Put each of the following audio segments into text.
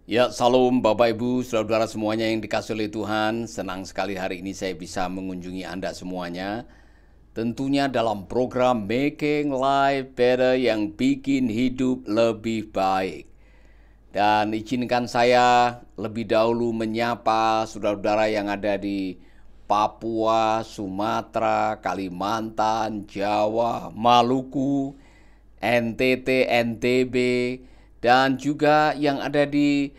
Ya, salam Bapak Ibu, saudara-saudara semuanya yang dikasihi oleh Tuhan. Senang sekali hari ini saya bisa mengunjungi Anda semuanya. Tentunya dalam program Making Life Better yang bikin hidup lebih baik. Dan izinkan saya lebih dahulu menyapa saudara-saudara yang ada di Papua, Sumatera, Kalimantan, Jawa, Maluku, NTT, NTB, dan juga yang ada di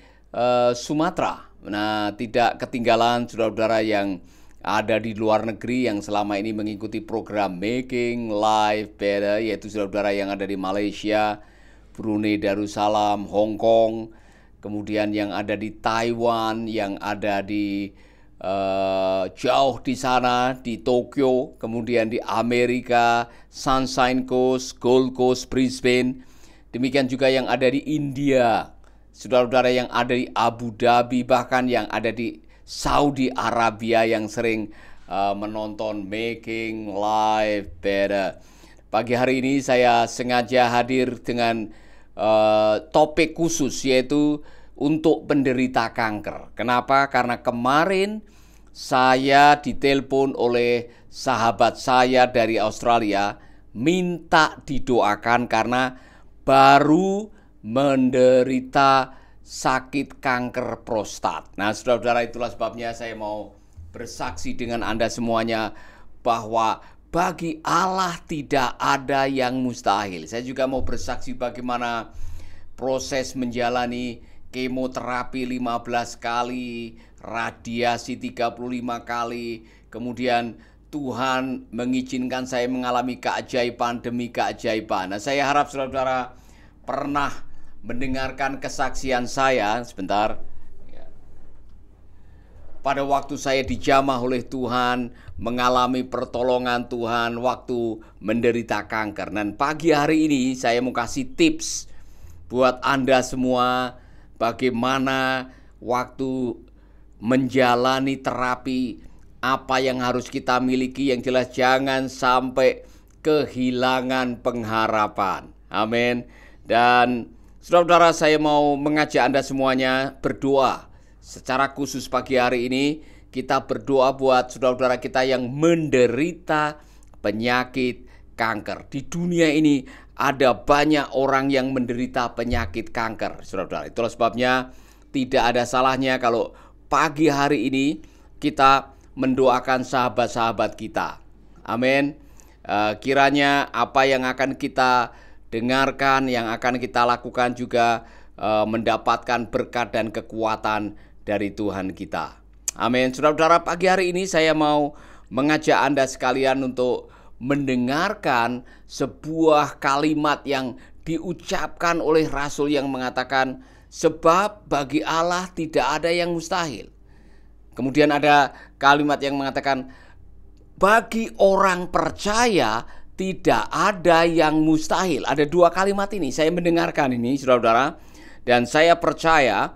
Sumatera. Nah, tidak ketinggalan saudara-saudara yang ada di luar negeri yang selama ini mengikuti program Making Life Better, yaitu saudara-saudara yang ada di Malaysia, Brunei Darussalam, Hong Kong, kemudian yang ada di Taiwan, yang ada di jauh di sana di Tokyo, kemudian di Amerika, Sunshine Coast, Gold Coast, Brisbane. Demikian juga yang ada di India, saudara-saudara yang ada di Abu Dhabi, bahkan yang ada di Saudi Arabia yang sering menonton Making Life Better. Pagi hari ini saya sengaja hadir dengan topik khusus, yaitu untuk penderita kanker. Kenapa? Karena kemarin saya ditelepon oleh sahabat saya dari Australia, minta didoakan karena baru menderita sakit kanker prostat. Nah, saudara-saudara, itulah sebabnya saya mau bersaksi dengan Anda semuanya bahwa bagi Allah tidak ada yang mustahil. Saya juga mau bersaksi bagaimana proses menjalani kemoterapi 15 kali, radiasi 35 kali, kemudian Tuhan mengizinkan saya mengalami keajaiban demi keajaiban. Nah, saya harap saudara-saudara pernah mendengarkan kesaksian saya sebentar. Pada waktu saya dijamah oleh Tuhan, mengalami pertolongan Tuhan waktu menderita kanker. Dan pagi hari ini saya mau kasih tips buat Anda semua bagaimana waktu menjalani terapi, apa yang harus kita miliki. Yang jelas jangan sampai kehilangan pengharapan. Amin. Dan saudara-saudara, saya mau mengajak Anda semuanya berdoa. Secara khusus pagi hari ini kita berdoa buat saudara-saudara kita yang menderita penyakit kanker. Di dunia ini ada banyak orang yang menderita penyakit kanker, saudara-saudara. Itulah sebabnya tidak ada salahnya kalau pagi hari ini kita mendoakan sahabat-sahabat kita. Amin. Kiranya apa yang akan kita dengarkan, yang akan kita lakukan juga mendapatkan berkat dan kekuatan dari Tuhan kita. Amin. Saudara-saudara, pagi hari ini saya mau mengajak Anda sekalian untuk mendengarkan sebuah kalimat yang diucapkan oleh Rasul yang mengatakan, sebab bagi Allah tidak ada yang mustahil. Kemudian ada kalimat yang mengatakan, bagi orang percaya tidak ada yang mustahil. Ada dua kalimat ini, saya mendengarkan ini saudara-saudara, dan saya percaya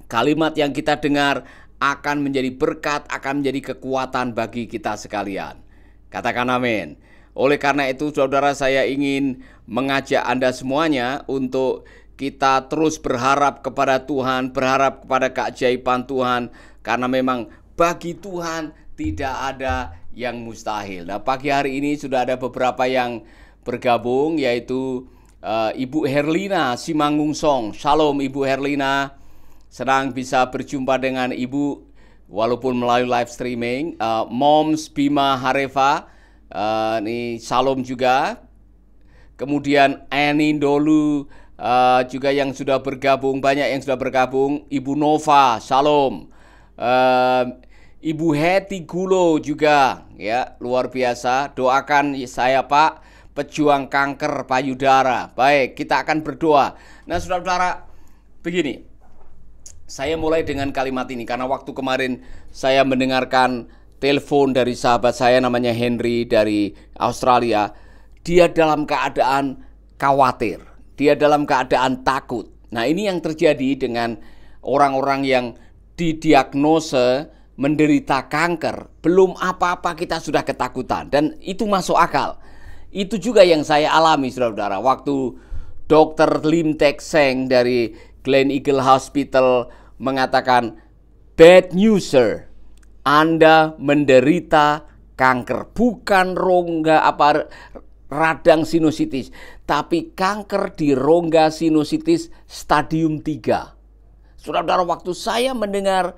kalimat yang kita dengar akan menjadi berkat, akan menjadi kekuatan bagi kita sekalian. Katakan amin. Oleh karena itu saudara, saya ingin mengajak Anda semuanya untuk kita terus berharap kepada Tuhan, berharap kepada keajaiban Tuhan, karena memang bagi Tuhan tidak ada yang mustahil. Nah, pagi hari ini sudah ada beberapa yang bergabung, yaitu Ibu Herlina Simangungsong. Shalom Ibu Herlina. Senang bisa berjumpa dengan Ibu walaupun melalui live streaming. Moms Bima Hareva, ini shalom juga. Kemudian Anindolu juga yang sudah bergabung, banyak yang sudah bergabung. Ibu Nova, shalom. Ibu Heti Gulo juga, ya, luar biasa. Doakan saya Pak, pejuang kanker payudara. Baik, kita akan berdoa. Nah, saudara-saudara, begini, saya mulai dengan kalimat ini karena waktu kemarin saya mendengarkan telepon dari sahabat saya namanya Henry dari Australia. Dia dalam keadaan khawatir, dia dalam keadaan takut. Nah, ini yang terjadi dengan orang-orang yang didiagnosa menderita kanker. Belum apa-apa kita sudah ketakutan, dan itu masuk akal. Itu juga yang saya alami saudara-saudara waktu Dr. Lim Tek Seng dari Gleneagles Hospital mengatakan, bad news sir, Anda menderita kanker. Bukan rongga radang sinusitis, tapi kanker di rongga sinusitis stadium 3. Saudara-saudara, waktu saya mendengar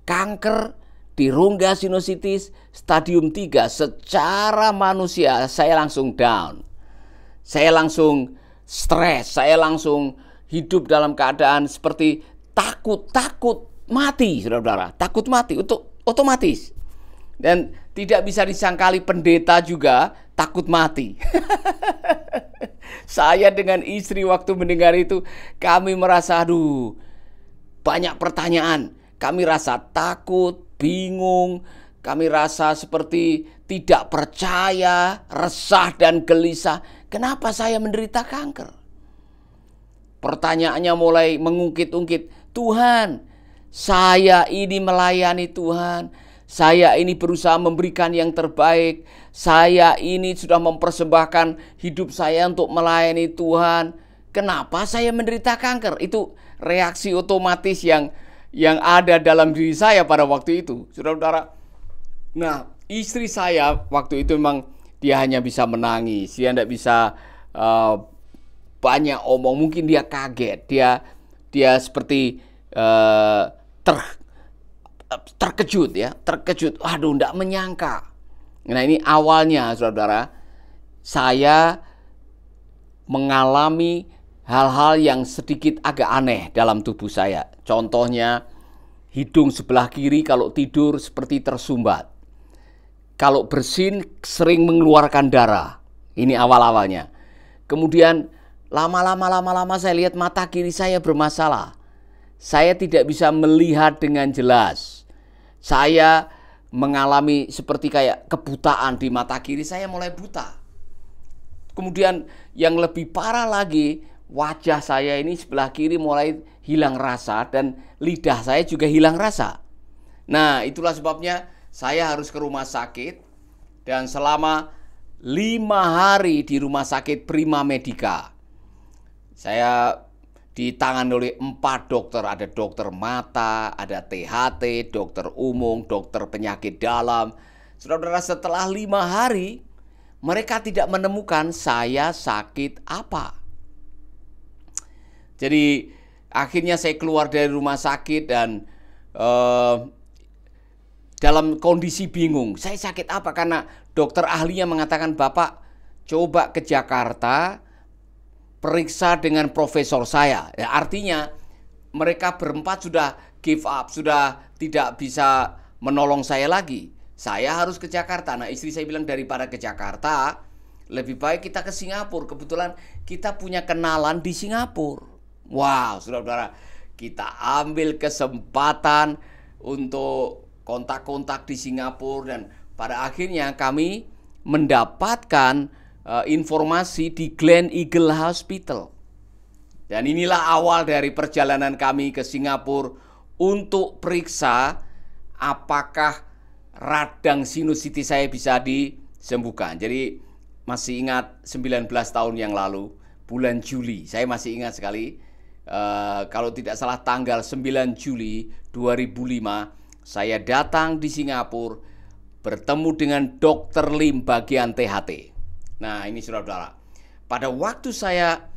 kanker di rongga sinusitis stadium 3, secara manusia saya langsung down. Saya langsung stres, saya langsung hidup dalam keadaan seperti takut mati, saudara-saudara. Takut mati, otomatis. Dan tidak bisa disangkali pendeta juga takut mati. Saya dengan istri waktu mendengar itu, kami merasa, aduh, banyak pertanyaan. Kami rasa takut, bingung, kami rasa seperti tidak percaya, resah dan gelisah. Kenapa saya menderita kanker? Pertanyaannya mulai mengungkit-ungkit. Tuhan, saya ini melayani Tuhan. Saya ini berusaha memberikan yang terbaik. Saya ini sudah mempersembahkan hidup saya untuk melayani Tuhan. Kenapa saya menderita kanker? Itu reaksi otomatis yang ada dalam diri saya pada waktu itu, saudara-saudara. Nah, istri saya waktu itu memang dia hanya bisa menangis, dia tidak bisa banyak omong. Mungkin dia kaget, dia seperti terkejut ya, terkejut. Aduh, tidak menyangka. Nah, ini awalnya, saudara, saya mengalami hal-hal yang sedikit agak aneh dalam tubuh saya. Contohnya, hidung sebelah kiri kalau tidur seperti tersumbat. Kalau bersin sering mengeluarkan darah. Ini awal-awalnya. Kemudian lama-lama saya lihat mata kiri saya bermasalah. Saya tidak bisa melihat dengan jelas. Saya mengalami seperti kayak kebutaan di mata kiri, saya mulai buta. Kemudian yang lebih parah lagi, wajah saya ini sebelah kiri mulai hilang rasa dan lidah saya juga hilang rasa. Nah, itulah sebabnya saya harus ke rumah sakit dan selama 5 hari di rumah sakit Prima Medica. Saya ditangani oleh 4 dokter, ada dokter mata, ada THT, dokter umum, dokter penyakit dalam. Saudara-saudara, setelah 5 hari mereka tidak menemukan saya sakit apa. Jadi akhirnya saya keluar dari rumah sakit dan dalam kondisi bingung. Saya sakit apa? Karena dokter ahlinya mengatakan, Bapak coba ke Jakarta, periksa dengan profesor saya. Ya, artinya mereka berempat sudah give up, sudah tidak bisa menolong saya lagi. Saya harus ke Jakarta. Nah, istri saya bilang, daripada ke Jakarta, lebih baik kita ke Singapura. Kebetulan kita punya kenalan di Singapura. Wow, saudara-saudara, kita ambil kesempatan untuk kontak-kontak di Singapura dan pada akhirnya kami mendapatkan informasi di Gleneagles Hospital. Dan inilah awal dari perjalanan kami ke Singapura untuk periksa apakah radang sinusitis saya bisa disembuhkan. Jadi masih ingat 19 tahun yang lalu, bulan Juli, saya masih ingat sekali. Kalau tidak salah tanggal 9 Juli 2005, saya datang di Singapura bertemu dengan Dr. Lim bagian THT. Nah, ini saudara-saudara, pada waktu saya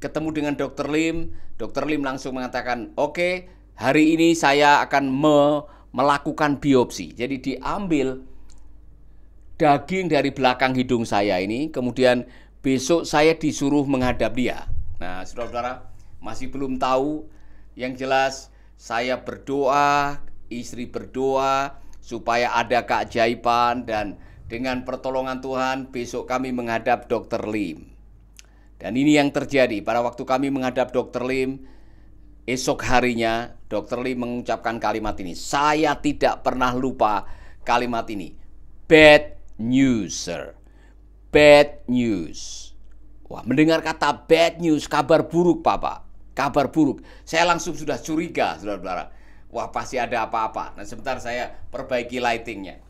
ketemu dengan Dr. Lim langsung mengatakan, oke, hari ini saya akan melakukan biopsi. Jadi diambil daging dari belakang hidung saya ini, kemudian besok saya disuruh menghadap dia. Nah, saudara-saudara, masih belum tahu. Yang jelas saya berdoa, istri berdoa supaya ada keajaiban, dan dengan pertolongan Tuhan besok kami menghadap Dr. Lim. Dan ini yang terjadi pada waktu kami menghadap Dr. Lim. Esok harinya Dr. Lim mengucapkan kalimat ini. Saya tidak pernah lupa kalimat ini. Bad news, sir. Bad news. Wah, mendengar kata bad news, kabar buruk, Papa. Kabar buruk. Saya langsung sudah curiga, saudara-saudara. Wah, pasti ada apa-apa. Nah, sebentar saya perbaiki lightingnya.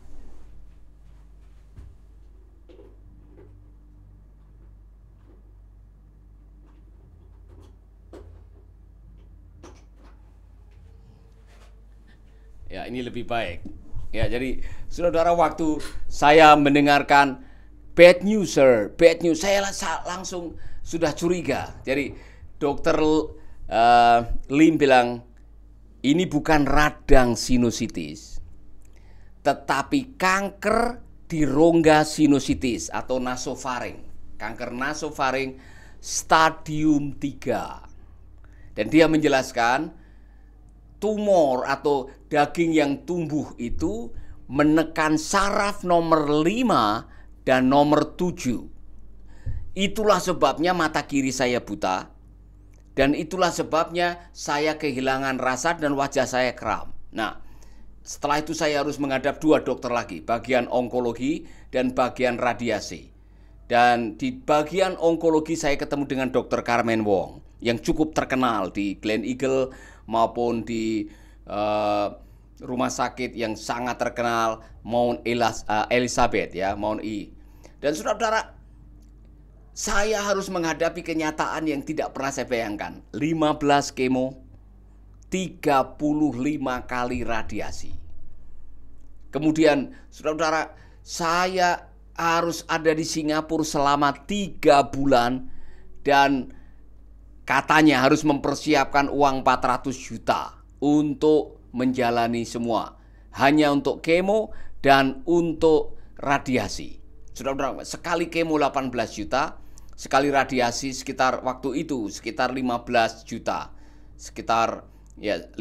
Ya, ini lebih baik. Ya, jadi saudara, waktu saya mendengarkan bad news, sir, bad news, saya langsung sudah curiga. Jadi dokter Lim bilang ini bukan radang sinusitis, tetapi kanker di rongga sinusitis atau nasofaring. Kanker nasofaring stadium 3. Dan dia menjelaskan tumor atau daging yang tumbuh itu menekan saraf nomor 5 dan nomor 7. Itulah sebabnya mata kiri saya buta. Dan itulah sebabnya saya kehilangan rasa dan wajah saya kram. Nah, setelah itu saya harus menghadap 2 dokter lagi, bagian onkologi dan bagian radiasi. Dan di bagian onkologi saya ketemu dengan Dr. Carmen Wong yang cukup terkenal di Glen Eagle maupun di rumah sakit yang sangat terkenal Mount Elizabeth, ya, Mount E. Dan saudara, saya harus menghadapi kenyataan yang tidak pernah saya bayangkan. 15 kemo, 35 kali radiasi. Kemudian saudara, saya harus ada di Singapura selama 3 bulan dan katanya harus mempersiapkan uang 400 juta untuk menjalani semua. Hanya untuk kemo dan untuk radiasi. Saudara, sekali kemo 18 juta, sekali radiasi sekitar waktu itu sekitar 15 juta. Sekitar 15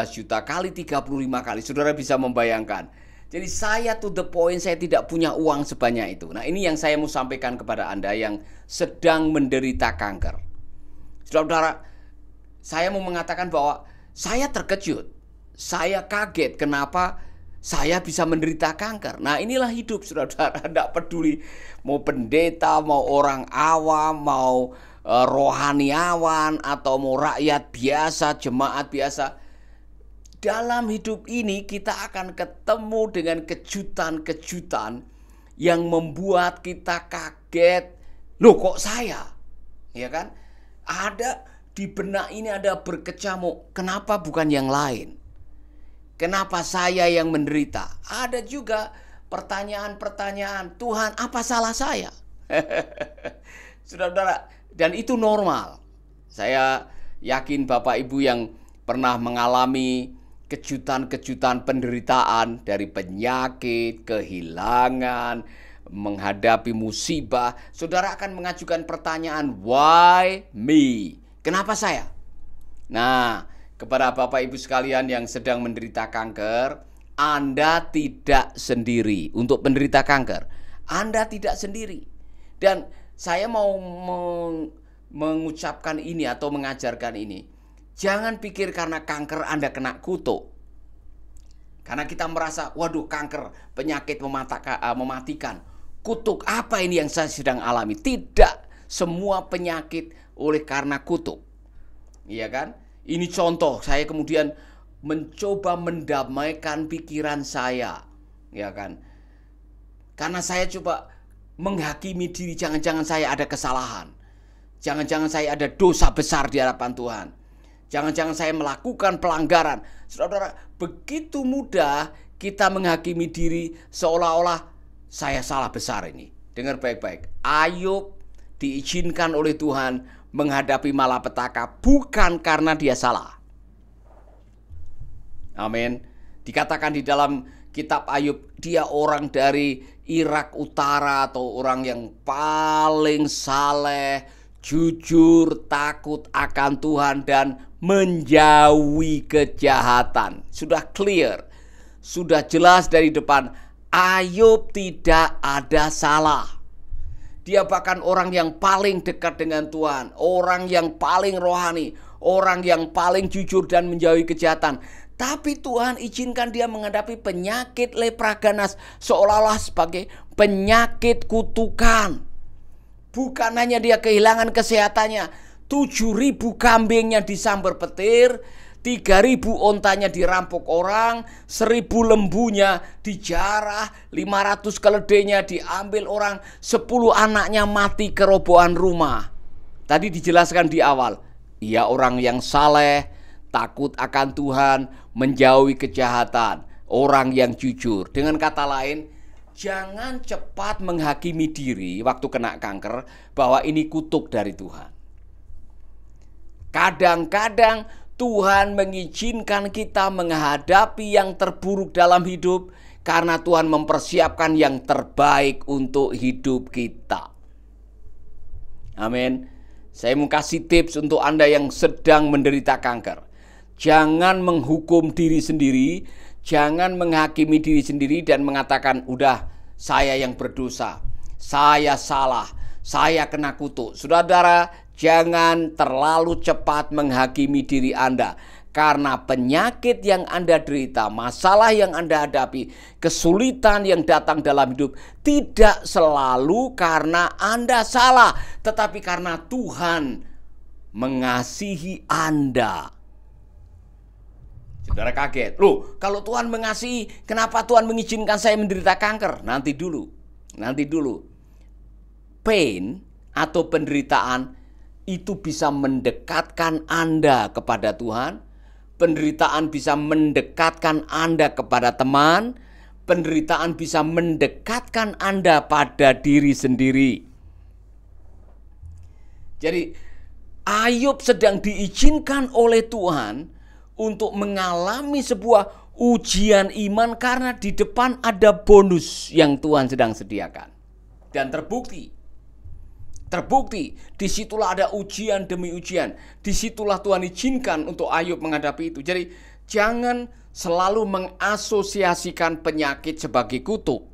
juta kali 35 kali. Saudara bisa membayangkan. Jadi saya to the point, saya tidak punya uang sebanyak itu. Nah, ini yang saya mau sampaikan kepada Anda yang sedang menderita kanker. Saudara, saya mau mengatakan bahwa saya terkejut. Saya kaget kenapa saya bisa menderita kanker. Nah, inilah hidup, saudara. Tidak peduli mau pendeta, mau orang awam, mau rohaniawan, atau mau rakyat biasa, jemaat biasa. Dalam hidup ini kita akan ketemu dengan kejutan-kejutan yang membuat kita kaget. Loh, kok saya? Ya kan? Ada di benak ini ada berkecamuk. Kenapa bukan yang lain? Kenapa saya yang menderita? Ada juga pertanyaan-pertanyaan, Tuhan, apa salah saya? Saudara-saudara, dan itu normal. Saya yakin Bapak Ibu yang pernah mengalami kejutan-kejutan penderitaan dari penyakit, kehilangan, menghadapi musibah, saudara akan mengajukan pertanyaan, why me? Kenapa saya? Nah, kepada Bapak Ibu sekalian yang sedang menderita kanker, Anda tidak sendiri untuk menderita kanker. Anda tidak sendiri. Dan saya mau mengucapkan ini atau mengajarkan ini. Jangan pikir karena kanker Anda kena kutuk. Karena kita merasa, waduh, kanker, penyakit mematikan. Kutuk apa ini yang saya sedang alami? Tidak, semua penyakit oleh karena kutuk. Iya kan? Ini contoh, saya kemudian mencoba mendamaikan pikiran saya. Ya kan? Karena saya coba menghakimi diri, jangan-jangan saya ada kesalahan. Jangan-jangan saya ada dosa besar di hadapan Tuhan. Jangan-jangan saya melakukan pelanggaran. Saudara, begitu mudah kita menghakimi diri seolah-olah saya salah besar ini. Dengar baik-baik. Ayub diizinkan oleh Tuhan menghadapi malapetaka bukan karena dia salah. Amin. Dikatakan di dalam kitab Ayub, dia orang dari Irak Utara atau orang yang paling saleh, jujur, takut akan Tuhan dan menjauhi kejahatan. Sudah clear, sudah jelas dari depan, Ayub tidak ada salah. Dia bahkan orang yang paling dekat dengan Tuhan, orang yang paling rohani, orang yang paling jujur dan menjauhi kejahatan. Tapi Tuhan izinkan dia menghadapi penyakit lepra ganas seolah-olah sebagai penyakit kutukan. Bukan hanya dia kehilangan kesehatannya, 7.000 kambingnya disambar petir, 3.000 ontanya dirampok orang, 1.000 lembunya dijarah, 500 keledainya diambil orang, 10 anaknya mati kerobohan rumah. Tadi dijelaskan di awal, ia orang yang saleh, takut akan Tuhan, menjauhi kejahatan, orang yang jujur. Dengan kata lain, jangan cepat menghakimi diri waktu kena kanker bahwa ini kutuk dari Tuhan. Kadang-kadang Tuhan mengizinkan kita menghadapi yang terburuk dalam hidup karena Tuhan mempersiapkan yang terbaik untuk hidup kita. Amin. Saya mau kasih tips untuk Anda yang sedang menderita kanker. Jangan menghukum diri sendiri, jangan menghakimi diri sendiri dan mengatakan, udah saya yang berdosa, saya salah, saya kena kutuk. Saudara, jangan terlalu cepat menghakimi diri Anda. Karena penyakit yang Anda derita, masalah yang Anda hadapi, kesulitan yang datang dalam hidup tidak selalu karena Anda salah, tetapi karena Tuhan mengasihi Anda. Saudara kaget, loh kalau Tuhan mengasihi, kenapa Tuhan mengizinkan saya menderita kanker? Nanti dulu. Pain atau penderitaan itu bisa mendekatkan Anda kepada Tuhan. Penderitaan bisa mendekatkan Anda kepada teman. Penderitaan bisa mendekatkan Anda pada diri sendiri. Jadi Ayub sedang diizinkan oleh Tuhan untuk mengalami sebuah ujian iman karena di depan ada bonus yang Tuhan sedang sediakan. Dan terbukti, disitulah ada ujian demi ujian. Disitulah Tuhan izinkan untuk Ayub menghadapi itu. Jadi jangan selalu mengasosiasikan penyakit sebagai kutuk.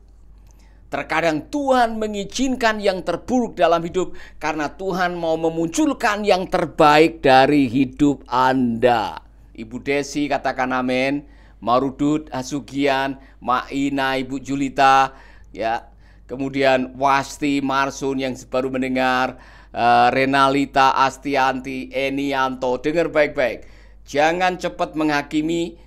Terkadang Tuhan mengizinkan yang terburuk dalam hidup karena Tuhan mau memunculkan yang terbaik dari hidup Anda. Ibu Desi katakan amin. Marudut, Asugian, Maina, Ibu Julita, ya. Kemudian Wasti, Marsun yang baru mendengar, Renalita, Astianti, Enianto, dengar baik-baik. Jangan cepat menghakimi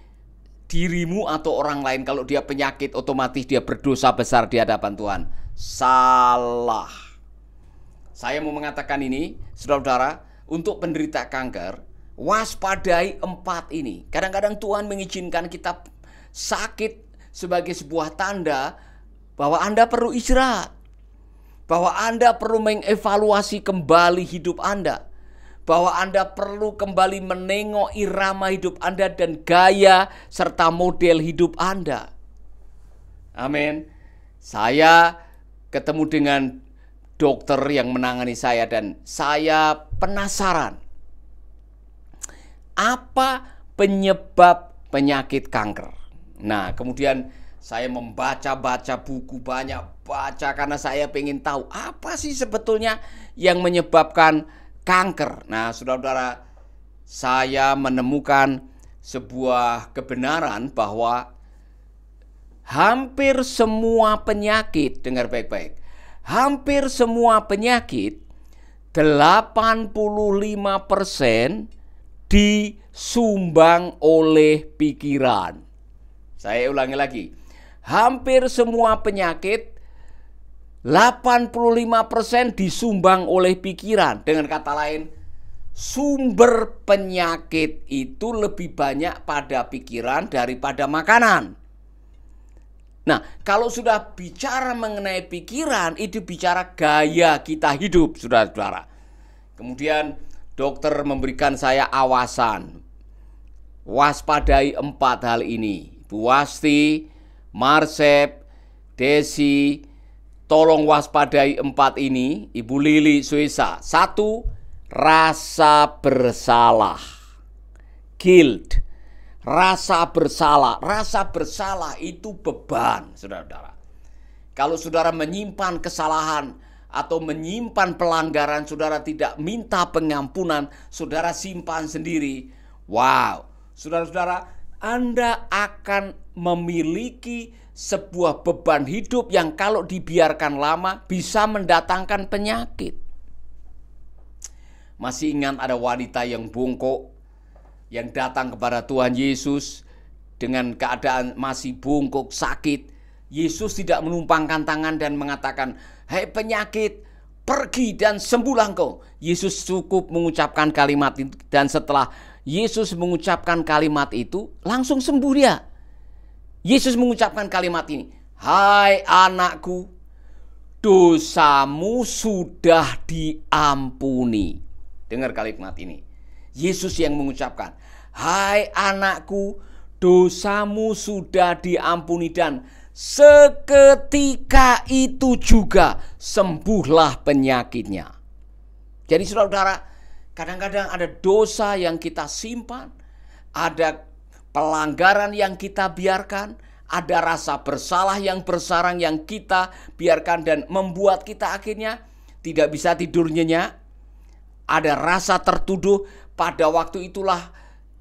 dirimu atau orang lain. Kalau dia penyakit, otomatis dia berdosa besar di hadapan Tuhan. Salah. Saya mau mengatakan ini, saudara-saudara, untuk penderita kanker, waspadai 4 ini. Kadang-kadang Tuhan mengizinkan kita sakit sebagai sebuah tanda bahwa Anda perlu istirahat, bahwa Anda perlu mengevaluasi kembali hidup Anda, bahwa Anda perlu kembali menengok irama hidup Anda dan gaya serta model hidup Anda. Amin. Saya ketemu dengan dokter yang menangani saya dan saya penasaran, apa penyebab penyakit kanker. Nah, kemudian saya membaca-baca buku, banyak baca karena saya pengen tahu apa sih sebetulnya yang menyebabkan kanker. Nah, saudara-saudara, saya menemukan sebuah kebenaran bahwa hampir semua penyakit, dengar baik-baik, hampir semua penyakit 85% disumbang oleh pikiran. Saya ulangi lagi. Hampir semua penyakit 85% disumbang oleh pikiran. Dengan kata lain, sumber penyakit itu lebih banyak pada pikiran daripada makanan. Nah, kalau sudah bicara mengenai pikiran, itu bicara gaya kita hidup, saudara-saudara. Kemudian dokter memberikan saya awasan. Waspadai 4 hal ini. Bu Wasti, Marsep, Desi, tolong waspadai 4 ini. Ibu Lili, Suisa. 1, rasa bersalah. Guilt. Rasa bersalah. Rasa bersalah itu beban, saudara-saudara. Kalau saudara menyimpan kesalahan atau menyimpan pelanggaran, saudara tidak minta pengampunan, saudara simpan sendiri. Wow, saudara-saudara, Anda akan memiliki sebuah beban hidup yang kalau dibiarkan lama bisa mendatangkan penyakit. Masih ingat ada wanita yang bungkuk yang datang kepada Tuhan Yesus dengan keadaan masih bungkuk, sakit. Yesus tidak menumpangkan tangan dan mengatakan, "Hei penyakit, pergi dan sembuhlah engkau." Yesus cukup mengucapkan kalimat itu, dan setelah Yesus mengucapkan kalimat itu, langsung sembuh dia. Yesus mengucapkan kalimat ini, "Hai anakku, dosamu sudah diampuni." Dengar kalimat ini. Yesus yang mengucapkan, "Hai anakku, dosamu sudah diampuni," dan seketika itu juga sembuhlah penyakitnya. Jadi saudara, kadang-kadang ada dosa yang kita simpan, ada pelanggaran yang kita biarkan, ada rasa bersalah yang bersarang yang kita biarkan dan membuat kita akhirnya tidak bisa tidur nyenyak. Ada rasa tertuduh, pada waktu itulah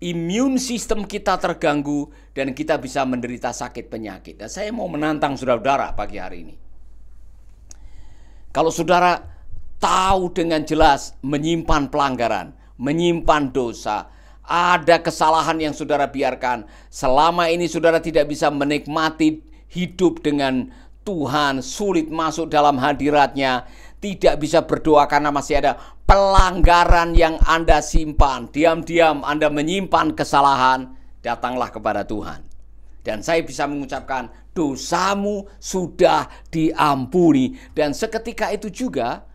imun sistem kita terganggu dan kita bisa menderita sakit penyakit. Dan saya mau menantang saudara pagi hari ini. Kalau saudara tahu dengan jelas menyimpan pelanggaran, menyimpan dosa, ada kesalahan yang saudara biarkan, selama ini saudara tidak bisa menikmati hidup dengan Tuhan, sulit masuk dalam hadiratnya, tidak bisa berdoa karena masih ada pelanggaran yang Anda simpan. Diam-diam Anda menyimpan kesalahan, datanglah kepada Tuhan. Dan saya bisa mengucapkan, dosamu sudah diampuni. Dan seketika itu juga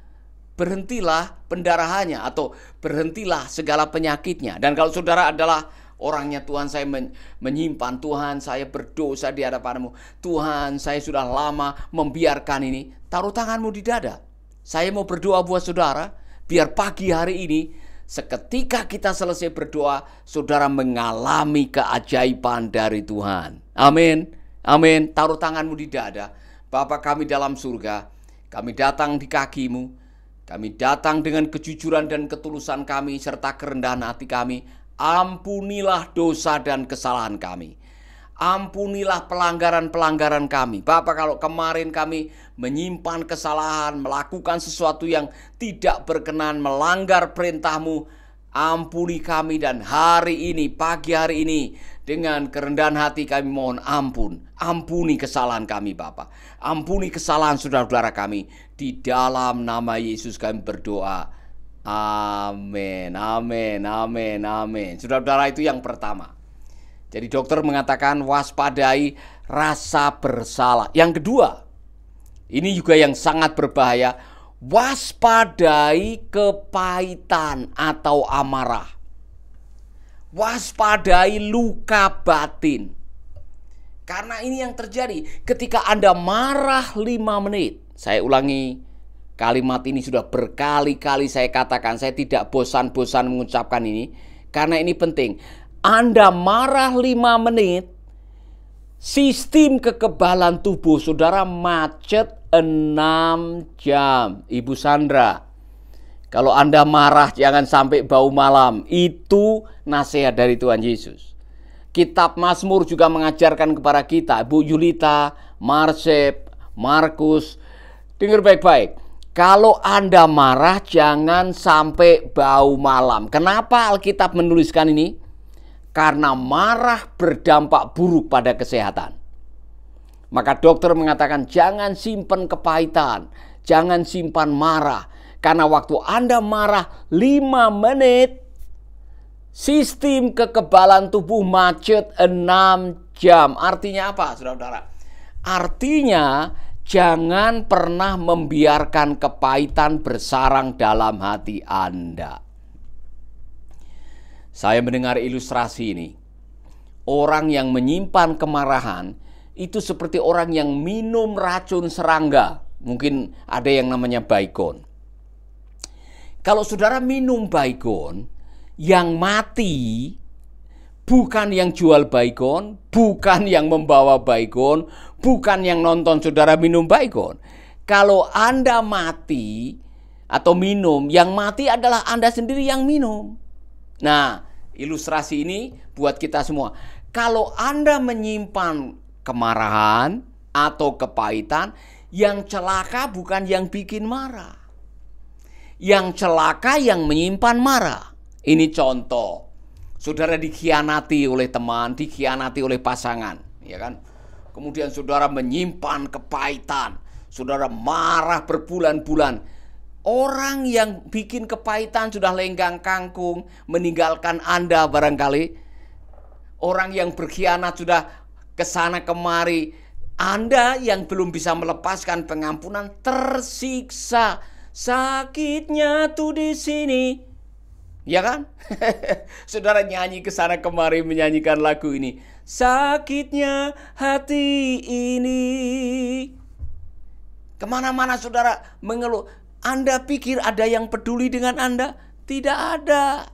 berhentilah pendarahannya atau berhentilah segala penyakitnya. Dan kalau saudara adalah orangnya, Tuhan saya menyimpan, Tuhan saya berdosa di hadapan-Mu, Tuhan saya sudah lama membiarkan ini, taruh tanganmu di dada. Saya mau berdoa buat saudara, biar pagi hari ini seketika kita selesai berdoa, saudara mengalami keajaiban dari Tuhan. Amin, amin. Taruh tanganmu di dada. Bapa kami dalam surga, kami datang di kaki-Mu. Kami datang dengan kejujuran dan ketulusan kami serta kerendahan hati kami. Ampunilah dosa dan kesalahan kami. Ampunilah pelanggaran-pelanggaran kami. Bapak, kalau kemarin kami menyimpan kesalahan, melakukan sesuatu yang tidak berkenan, melanggar perintah-Mu, ampuni kami. Dan hari ini, pagi hari ini, dengan kerendahan hati kami mohon ampun. Ampuni kesalahan kami Bapak. Ampuni kesalahan saudara-saudara kami. Di dalam nama Yesus kami berdoa. Amin, amin, amin, amin. Saudara-saudara, itu yang pertama. Jadi dokter mengatakan waspadai rasa bersalah. Yang kedua, ini juga yang sangat berbahaya, waspadai kepahitan atau amarah. Waspadai luka batin. Karena ini yang terjadi ketika Anda marah 5 menit. Saya ulangi, kalimat ini sudah berkali-kali saya katakan, saya tidak bosan-bosan mengucapkan ini karena ini penting. Anda marah 5 menit, sistem kekebalan tubuh saudara macet 6 jam. Ibu Sandra, kalau Anda marah jangan sampai bau malam. Itu nasihat dari Tuhan Yesus. Kitab Mazmur juga mengajarkan kepada kita, Bu Yulita, Marsep, Markus, dengar baik-baik. Kalau Anda marah jangan sampai bau malam. Kenapa Alkitab menuliskan ini? Karena marah berdampak buruk pada kesehatan. Maka dokter mengatakan jangan simpan kepahitan, jangan simpan marah. Karena waktu Anda marah 5 menit, sistem kekebalan tubuh macet 6 jam. Artinya apa, saudara-saudara? Artinya jangan pernah membiarkan kepahitan bersarang dalam hati Anda. Saya mendengar ilustrasi ini. Orang yang menyimpan kemarahan itu seperti orang yang minum racun serangga. Mungkin ada yang namanya Baygon. Kalau saudara minum Baygon, yang mati bukan yang jual Baygon, bukan yang membawa Baygon, bukan yang nonton saudara minum Baygon. Kalau Anda mati atau minum, yang mati adalah Anda sendiri yang minum. Nah, ilustrasi ini buat kita semua. Kalau Anda menyimpan kemarahan atau kepahitan, yang celaka bukan yang bikin marah. Yang celaka yang menyimpan marah. Ini contoh. Saudara dikhianati oleh teman, dikhianati oleh pasangan, ya kan? Kemudian saudara menyimpan kepahitan, saudara marah berbulan-bulan. Orang yang bikin kepahitan sudah lenggang kangkung, meninggalkan Anda barangkali. Orang yang berkhianat sudah kesana kemari. Anda yang belum bisa melepaskan pengampunan tersiksa. Sakitnya tuh di sini. Ya kan? Saudara nyanyi kesana kemari menyanyikan lagu ini. Sakitnya hati ini. Kemana-mana saudara mengeluh. Anda pikir ada yang peduli dengan Anda? Tidak ada.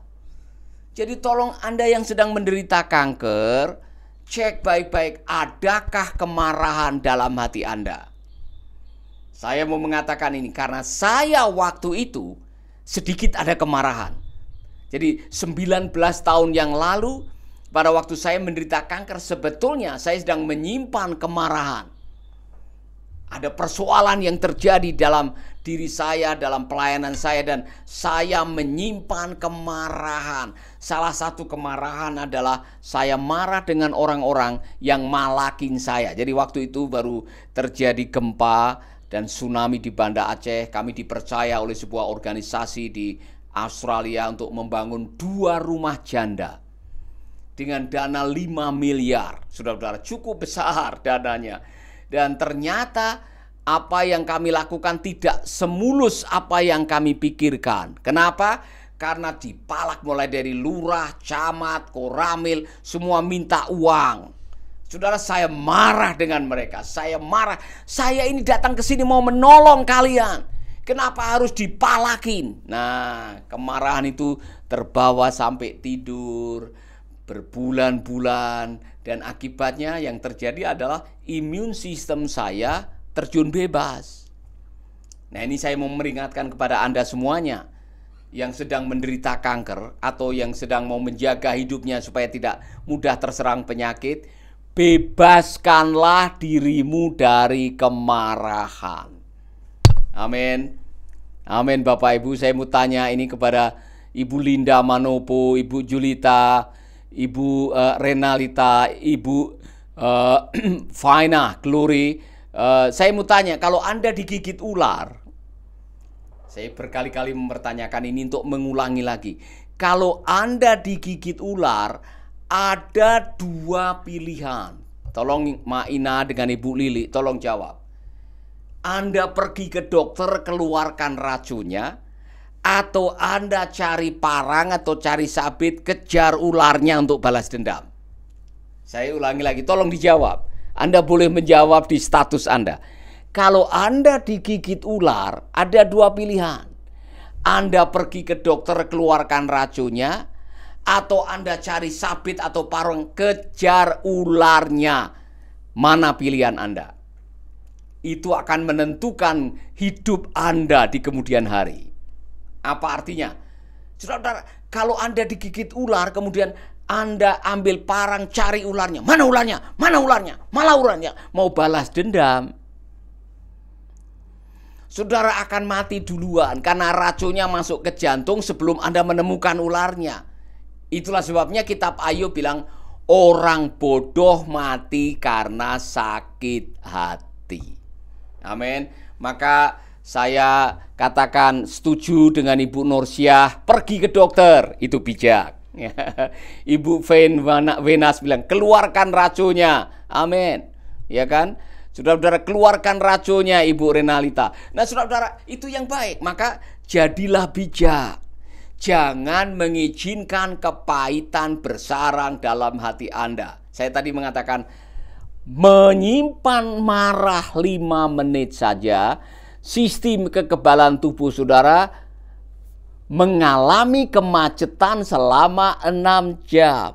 Jadi tolong Anda yang sedang menderita kanker, cek baik-baik adakah kemarahan dalam hati Anda. Saya mau mengatakan ini karena saya waktu itu sedikit ada kemarahan. Jadi 19 tahun yang lalu pada waktu saya menderita kanker sebetulnya saya sedang menyimpan kemarahan. Ada persoalan yang terjadi dalam diri saya, dalam pelayanan saya, dan saya menyimpan kemarahan. Salah satu kemarahan adalah saya marah dengan orang-orang yang malakin saya. Jadi waktu itu baru terjadi gempa dan tsunami di Banda Aceh. Kami dipercaya oleh sebuah organisasi di Australia untuk membangun 2 rumah janda dengan dana 5 miliar. Saudara-saudara, cukup besar dananya. Dan ternyata apa yang kami lakukan tidak semulus apa yang kami pikirkan. Kenapa? Karena dipalak mulai dari lurah, camat, koramil, semua minta uang. Saudara, saya marah dengan mereka. Saya marah. Saya ini datang ke sini mau menolong kalian. Kenapa harus dipalakin? Nah, kemarahan itu terbawa sampai tidur berbulan-bulan, dan akibatnya yang terjadi adalah imun sistem saya terjun bebas. Nah, ini saya mau meringatkan kepada Anda semuanya yang sedang menderita kanker atau yang sedang mau menjaga hidupnya supaya tidak mudah terserang penyakit. Bebaskanlah dirimu dari kemarahan. Amin. Amin Bapak Ibu. Saya mau tanya ini kepada Ibu Linda Manopo, Ibu Julita, Ibu Renalita, Ibu Faina Glory. Saya mau tanya, kalau Anda digigit ular, saya berkali-kali mempertanyakan ini untuk mengulangi lagi. Kalau Anda digigit ular, ada 2 pilihan. Tolong Maina dengan Ibu Lili, tolong jawab. Anda pergi ke dokter, keluarkan racunnya, atau Anda cari parang atau cari sabit, kejar ularnya untuk balas dendam. Saya ulangi lagi, tolong dijawab. Anda boleh menjawab di status Anda. Kalau Anda digigit ular, ada 2 pilihan. Anda pergi ke dokter, keluarkan racunnya, atau Anda cari sabit atau parang, kejar ularnya. Mana pilihan Anda? Itu akan menentukan hidup Anda di kemudian hari. Apa artinya? Saudara, kalau Anda digigit ular, kemudian Anda ambil parang cari ularnya. Mana ularnya? Mana ularnya? Malah ularnya mau balas dendam. Saudara akan mati duluan karena racunnya masuk ke jantung sebelum Anda menemukan ularnya. Itulah sebabnya kitab Ayub bilang, orang bodoh mati karena sakit hati. Amin. Maka saya katakan setuju dengan Ibu Norsyah, pergi ke dokter, itu bijak. Ibu Venas bilang, keluarkan racunnya. Amin. Ya kan? Saudara-saudara, keluarkan racunnya, Ibu Renalita. Nah, saudara-saudara, itu yang baik. Maka jadilah bijak. Jangan mengizinkan kepahitan bersarang dalam hati Anda. Saya tadi mengatakan, menyimpan marah 5 menit saja, sistem kekebalan tubuh saudara mengalami kemacetan selama 6 jam.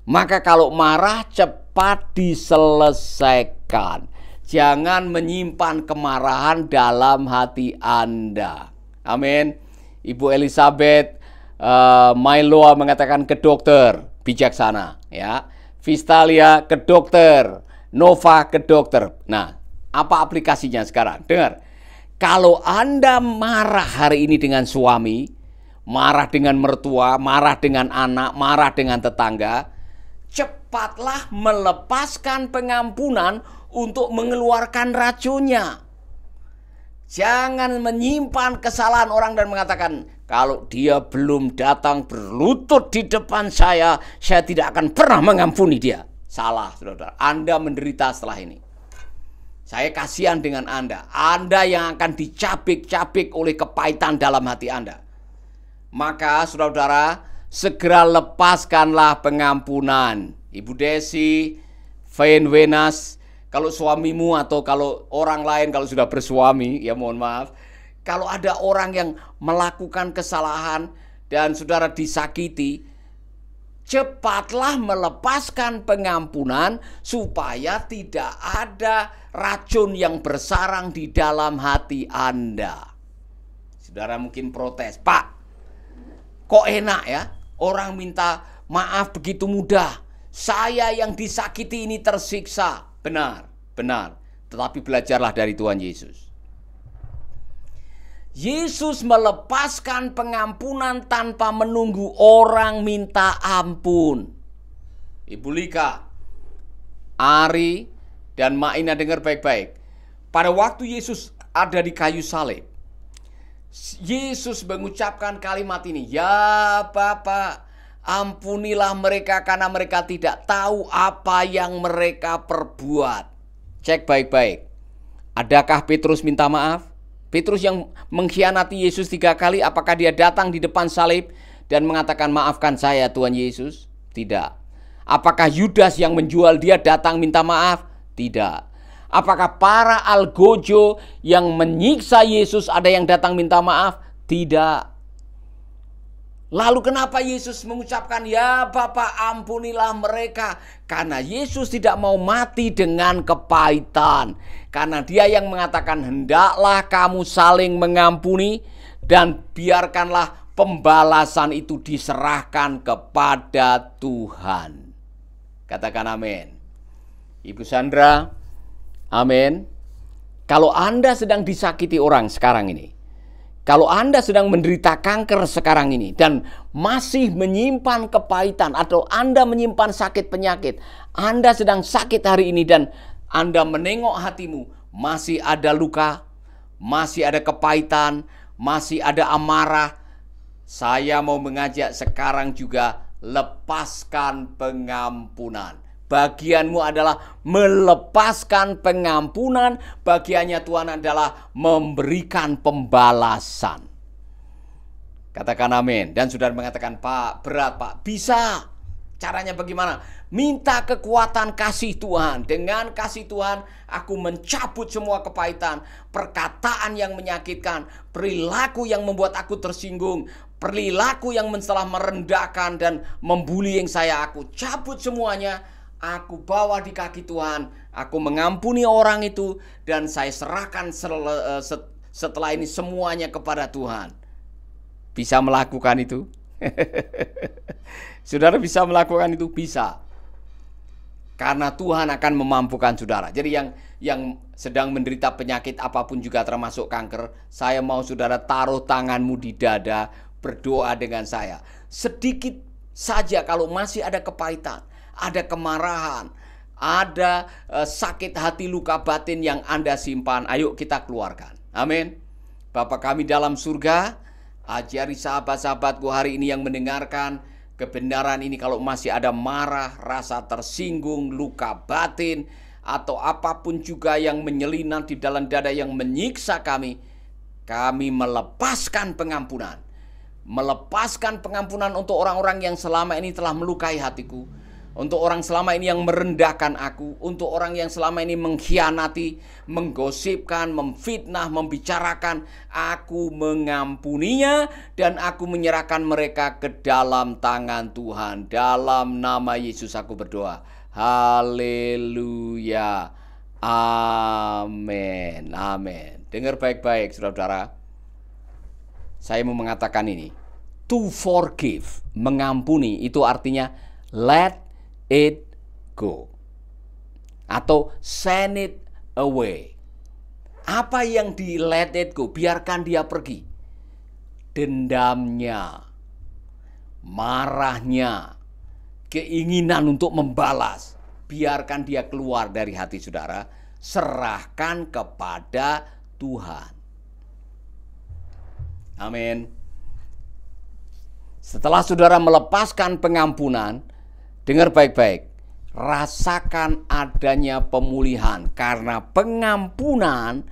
Maka kalau marah cepat diselesaikan. Jangan menyimpan kemarahan dalam hati Anda. Amin. Ibu Elizabeth Mailoa mengatakan ke dokter, bijaksana ya. Vistalia ke dokter, Nova ke dokter. Nah, apa aplikasinya sekarang? Dengar. Kalau Anda marah hari ini dengan suami, marah dengan mertua, marah dengan anak, marah dengan tetangga, cepatlah melepaskan pengampunan untuk mengeluarkan racunnya. Jangan menyimpan kesalahan orang dan mengatakan, kalau dia belum datang berlutut di depan saya tidak akan pernah mengampuni dia. Salah, saudara. Anda menderita setelah ini. Saya kasihan dengan Anda. Anda yang akan dicabik-cabik oleh kepahitan dalam hati Anda. Maka saudara-saudara, segera lepaskanlah pengampunan. Ibu Desi, Wenas, kalau suamimu atau kalau orang lain kalau sudah bersuami, ya mohon maaf. Kalau ada orang yang melakukan kesalahan dan saudara disakiti, cepatlah melepaskan pengampunan supaya tidak ada racun yang bersarang di dalam hati Anda. Saudara mungkin protes, Pak, kok enak ya orang minta maaf begitu mudah. Saya yang disakiti ini tersiksa. Benar, benar. Tetapi belajarlah dari Tuhan Yesus. Yesus melepaskan pengampunan tanpa menunggu orang minta ampun. Ibu Lika, Ari, dan Maina dengar baik-baik. Pada waktu Yesus ada di kayu salib, Yesus mengucapkan kalimat ini, "Ya Bapa, ampunilah mereka karena mereka tidak tahu apa yang mereka perbuat." Cek baik-baik. Adakah Petrus minta maaf? Petrus yang mengkhianati Yesus 3 kali, apakah dia datang di depan salib dan mengatakan, "Maafkan saya Tuhan Yesus"? Tidak. Apakah Yudas yang menjual dia datang minta maaf? Tidak. Apakah para algojo yang menyiksa Yesus ada yang datang minta maaf? Tidak. Lalu kenapa Yesus mengucapkan, "Ya Bapa, ampunilah mereka"? Karena Yesus tidak mau mati dengan kepahitan. Karena dia yang mengatakan, "Hendaklah kamu saling mengampuni dan biarkanlah pembalasan itu diserahkan kepada Tuhan." Katakan amin. Ibu Sandra, amin. Kalau Anda sedang disakiti orang sekarang ini, kalau Anda sedang menderita kanker sekarang ini dan masih menyimpan kepahitan atau Anda menyimpan sakit penyakit, Anda sedang sakit hari ini dan Anda menengok hatimu, masih ada luka, masih ada kepahitan, masih ada amarah, saya mau mengajak sekarang juga, lepaskan pengampunan. Bagianmu adalah melepaskan pengampunan. Bagiannya Tuhan adalah memberikan pembalasan. Katakan amin. Dan saudara mengatakan, "Pak, berat Pak." Bisa. Caranya bagaimana? Minta kekuatan kasih Tuhan. Dengan kasih Tuhan, aku mencabut semua kepahitan, perkataan yang menyakitkan, perilaku yang membuat aku tersinggung, perilaku yang telah merendahkan dan membullying saya. Aku cabut semuanya. Aku bawa di kaki Tuhan, aku mengampuni orang itu, dan saya serahkan setelah ini semuanya kepada Tuhan. Bisa melakukan itu? Saudara bisa melakukan itu? Bisa. Karena Tuhan akan memampukan saudara. Jadi yang sedang menderita penyakit apapun juga termasuk kanker, saya mau saudara taruh tanganmu di dada, berdoa dengan saya. Sedikit saja kalau masih ada kepahitan, ada kemarahan, ada sakit hati, luka batin yang Anda simpan, ayo kita keluarkan. Amin. Bapa kami dalam surga, ajari sahabat-sahabatku hari ini yang mendengarkan kebenaran ini. Kalau masih ada marah, rasa tersinggung, luka batin, atau apapun juga yang menyelinap di dalam dada yang menyiksa kami melepaskan pengampunan. Melepaskan pengampunan untuk orang-orang yang selama ini telah melukai hatiku, untuk orang selama ini yang merendahkan aku, untuk orang yang selama ini mengkhianati, menggosipkan, memfitnah, membicarakan. Aku mengampuninya dan aku menyerahkan mereka ke dalam tangan Tuhan. Dalam nama Yesus aku berdoa. Haleluya. Amin. Amin. Dengar baik-baik saudara-saudara. Saya mau mengatakan ini. To forgive, mengampuni, itu artinya let it go, atau send it away. Apa yang di let it go? Biarkan dia pergi. Dendamnya, marahnya, keinginan untuk membalas, biarkan dia keluar dari hati saudara. Serahkan kepada Tuhan. Amin. Setelah saudara melepaskan pengampunan, dengar baik-baik, rasakan adanya pemulihan. Karena pengampunan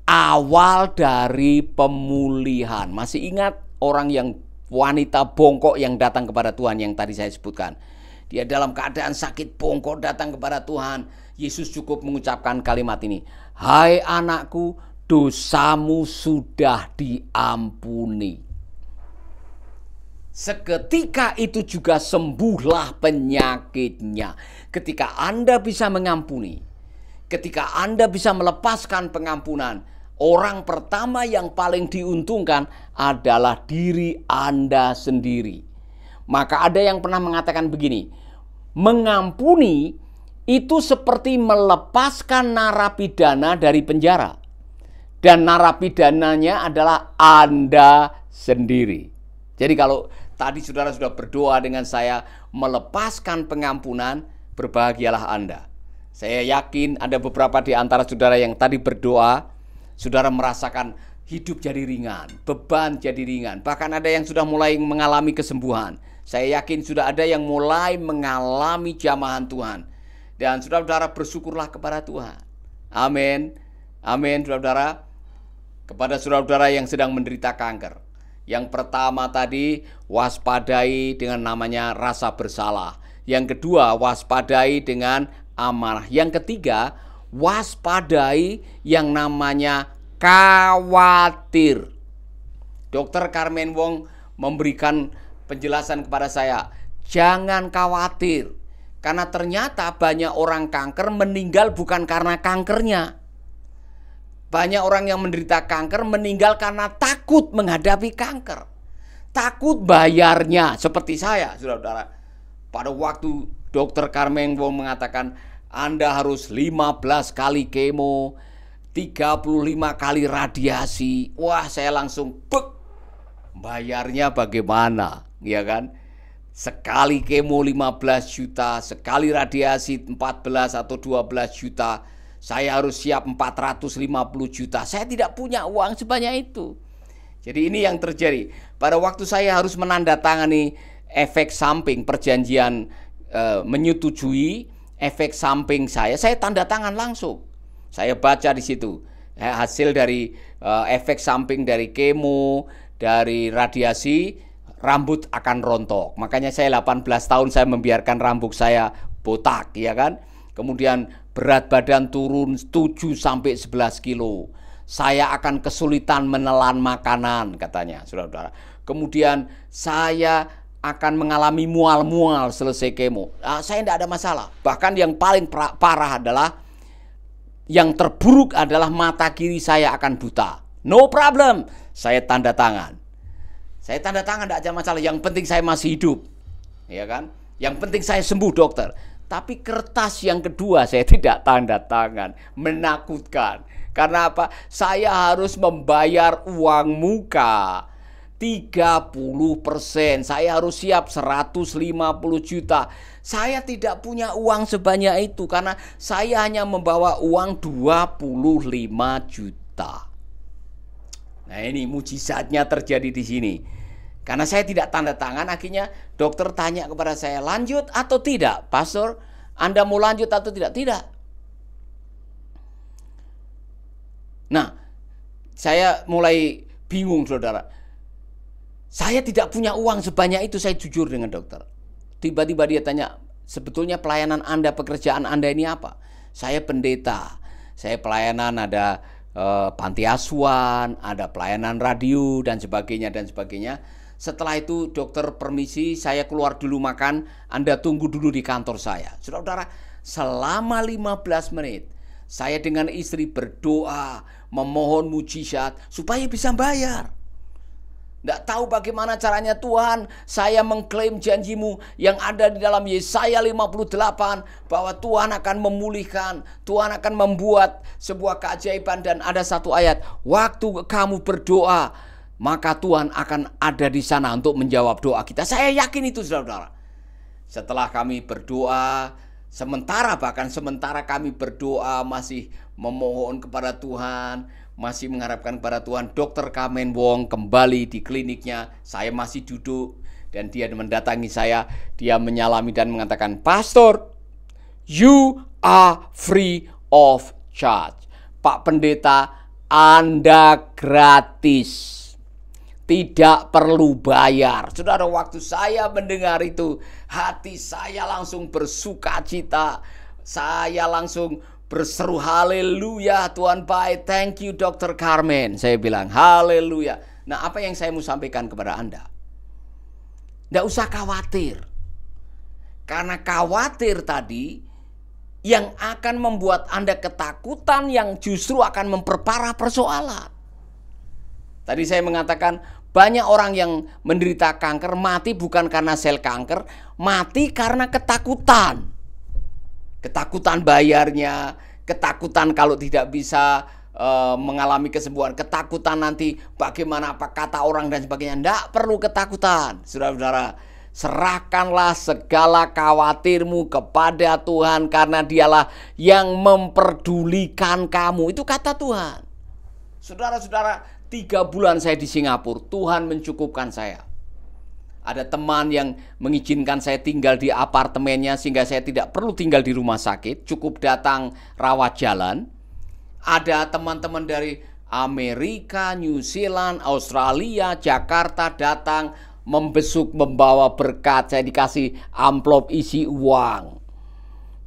awal dari pemulihan. Masih ingat orang yang wanita bongkok yang datang kepada Tuhan yang tadi saya sebutkan? Dia dalam keadaan sakit bongkok datang kepada Tuhan. Yesus cukup mengucapkan kalimat ini, "Hai anakku, dosamu sudah diampuni." Seketika itu juga sembuhlah penyakitnya. Ketika Anda bisa mengampuni, ketika Anda bisa melepaskan pengampunan, orang pertama yang paling diuntungkan adalah diri Anda sendiri. Maka ada yang pernah mengatakan begini, mengampuni itu seperti melepaskan narapidana dari penjara. Dan narapidananya adalah Anda sendiri. Jadi kalau tadi saudara sudah berdoa dengan saya melepaskan pengampunan, berbahagialah Anda. Saya yakin ada beberapa di antara saudara yang tadi berdoa, saudara merasakan hidup jadi ringan, beban jadi ringan. Bahkan ada yang sudah mulai mengalami kesembuhan. Saya yakin sudah ada yang mulai mengalami jamahan Tuhan. Dan saudara-saudara bersyukurlah kepada Tuhan. Amin. Amin, saudara-saudara. Kepada saudara-saudara yang sedang menderita kanker. Yang pertama tadi, waspadai dengan namanya rasa bersalah. Yang kedua, waspadai dengan amarah. Yang ketiga, waspadai yang namanya khawatir. Dokter Carmen Wong memberikan penjelasan kepada saya, jangan khawatir. Karena ternyata banyak orang kanker meninggal bukan karena kankernya. Banyak orang yang menderita kanker meninggal karena takut menghadapi kanker. Takut bayarnya, seperti saya, saudara-saudara. Pada waktu Dokter Carmen Wong mengatakan, Anda harus 15 kali kemo, 35 kali radiasi. Wah, saya langsung bayarnya bagaimana, ya kan? Sekali kemo 15 juta, sekali radiasi 14 atau 12 juta. Saya harus siap 450 juta. Saya tidak punya uang sebanyak itu. Jadi ini yang terjadi. Pada waktu saya harus menandatangani efek samping perjanjian menyetujui efek samping saya tanda tangan langsung. Saya baca di situ hasil dari efek samping dari kemo, dari radiasi, rambut akan rontok. Makanya saya 18 tahun saya membiarkan rambut saya botak, ya kan? Kemudian berat badan turun 7 sampai 11 kilo. Saya akan kesulitan menelan makanan, katanya, saudara-saudara. Kemudian saya akan mengalami mual-mual selesai kemo. Saya tidak ada masalah. Bahkan yang paling parah adalah, yang terburuk adalah mata kiri saya akan buta. No problem. Saya tanda tangan. Saya tanda tangan, tidak ada masalah. Yang penting saya masih hidup, ya kan? Yang penting saya sembuh, dokter. Tapi kertas yang kedua saya tidak tanda tangan. Menakutkan. Karena apa? Saya harus membayar uang muka 30%. Saya harus siap 150 juta. Saya tidak punya uang sebanyak itu karena saya hanya membawa uang 25 juta. Nah, ini mujizatnya terjadi di sini. Karena saya tidak tanda tangan, akhirnya dokter tanya kepada saya, lanjut atau tidak? Pastor, Anda mau lanjut atau tidak? Tidak. Nah, saya mulai bingung, saudara. Saya tidak punya uang sebanyak itu, saya jujur dengan dokter. Tiba-tiba dia tanya, sebetulnya pelayanan Anda, pekerjaan Anda ini apa? Saya pendeta. Saya pelayanan ada panti asuhan, ada pelayanan radio dan sebagainya dan sebagainya. Setelah itu dokter permisi, saya keluar dulu makan, Anda tunggu dulu di kantor saya. Saudara-saudara, selama 15 menit saya dengan istri berdoa, memohon mujizat supaya bisa bayar. Tidak tahu bagaimana caranya, Tuhan, saya mengklaim janjimu yang ada di dalam Yesaya 58 bahwa Tuhan akan memulihkan, Tuhan akan membuat sebuah keajaiban. Dan ada satu ayat, waktu kamu berdoa maka Tuhan akan ada di sana untuk menjawab doa kita. Saya yakin itu, saudara-saudara. Setelah kami berdoa, sementara kami berdoa masih memohon kepada Tuhan, masih mengharapkan kepada Tuhan. Dokter Carmen Wong kembali di kliniknya. Saya masih duduk dan dia mendatangi saya. Dia menyalami dan mengatakan, "Pastor, you are free of charge." Pak Pendeta, Anda gratis. Tidak perlu bayar. Saudara, waktu saya mendengar itu, hati saya langsung bersuka cita. Saya langsung berseru, haleluya, Tuhan baik, thank you Dr. Carmen. Saya bilang, haleluya. Nah, apa yang saya mau sampaikan kepada Anda? Tidak usah khawatir. Karena khawatir tadi yang akan membuat Anda ketakutan, yang justru akan memperparah persoalan. Tadi saya mengatakan, banyak orang yang menderita kanker mati bukan karena sel kanker, mati karena ketakutan. Ketakutan bayarnya, ketakutan kalau tidak bisa mengalami kesembuhan, ketakutan nanti bagaimana apa kata orang dan sebagainya. Tidak perlu ketakutan, saudara-saudara. Serahkanlah segala khawatirmu kepada Tuhan, karena Dialah yang memperdulikan kamu. Itu kata Tuhan. Saudara-saudara, 3 bulan saya di Singapura, Tuhan mencukupkan saya. Ada teman yang mengizinkan saya tinggal di apartemennya sehingga saya tidak perlu tinggal di rumah sakit, cukup datang rawat jalan. Ada teman-teman dari Amerika, New Zealand, Australia, Jakarta datang membesuk, membawa berkat. Saya dikasih amplop isi uang.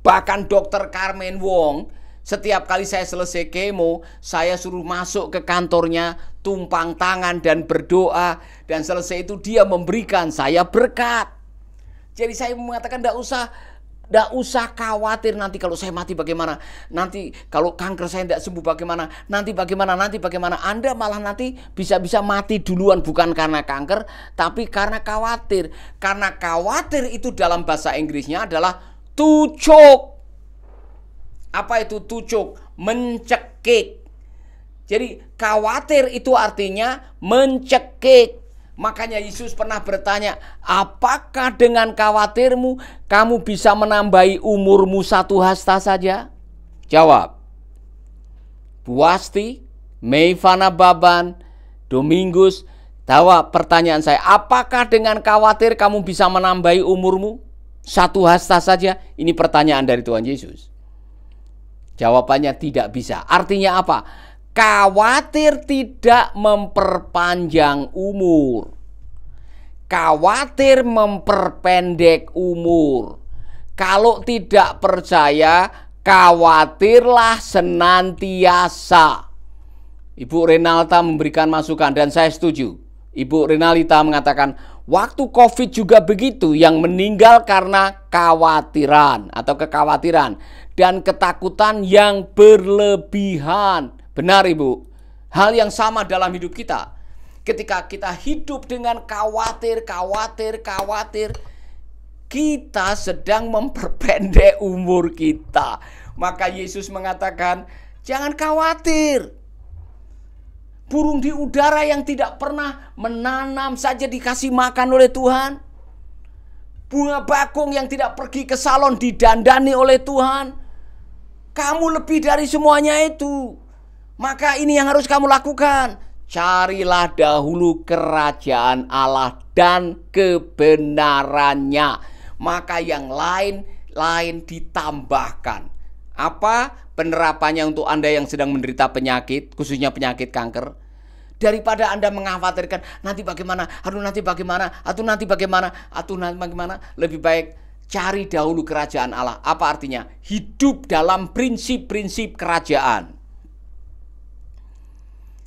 Bahkan Dr. Carmen Wong, setiap kali saya selesai kemo, saya suruh masuk ke kantornya, tumpang tangan dan berdoa. Dan selesai itu dia memberikan saya berkat. Jadi saya mengatakan tidak usah khawatir nanti kalau saya mati bagaimana. Nanti kalau kanker saya tidak sembuh bagaimana. Nanti bagaimana. Anda malah nanti bisa-bisa mati duluan bukan karena kanker, tapi karena khawatir. Karena khawatir itu dalam bahasa Inggrisnya adalah to choke. Apa itu to choke? Mencekik. Jadi khawatir itu artinya mencekik. Makanya Yesus pernah bertanya, apakah dengan khawatirmu kamu bisa menambahi umurmu 1 hasta saja? Jawab. Buasti, Meivana Baban, Domingus, jawab pertanyaan saya. Apakah dengan khawatir kamu bisa menambahi umurmu 1 hasta saja? Ini pertanyaan dari Tuhan Yesus. Jawabannya tidak bisa. Artinya apa? Khawatir tidak memperpanjang umur. Khawatir memperpendek umur. Kalau tidak percaya, khawatirlah senantiasa. Ibu Renalta memberikan masukan dan saya setuju. Ibu Renalita mengatakan, waktu COVID juga begitu, yang meninggal karena kekhawatiran atau kekhawatiran dan ketakutan yang berlebihan. Benar Ibu, hal yang sama dalam hidup kita. Ketika kita hidup dengan khawatir, kita sedang memperpendek umur kita. Maka Yesus mengatakan, jangan khawatir. Burung di udara yang tidak pernah menanam saja dikasih makan oleh Tuhan. Bunga bakung yang tidak pergi ke salon didandani oleh Tuhan. Kamu lebih dari semuanya itu. Maka ini yang harus kamu lakukan. Carilah dahulu kerajaan Allah dan kebenarannya. Maka yang lain ditambahkan. Apa penerapannya untuk Anda yang sedang menderita penyakit, khususnya penyakit kanker? Daripada Anda mengkhawatirkan nanti bagaimana, nanti bagaimana, lebih baik cari dahulu kerajaan Allah. Apa artinya? Hidup dalam prinsip-prinsip kerajaan.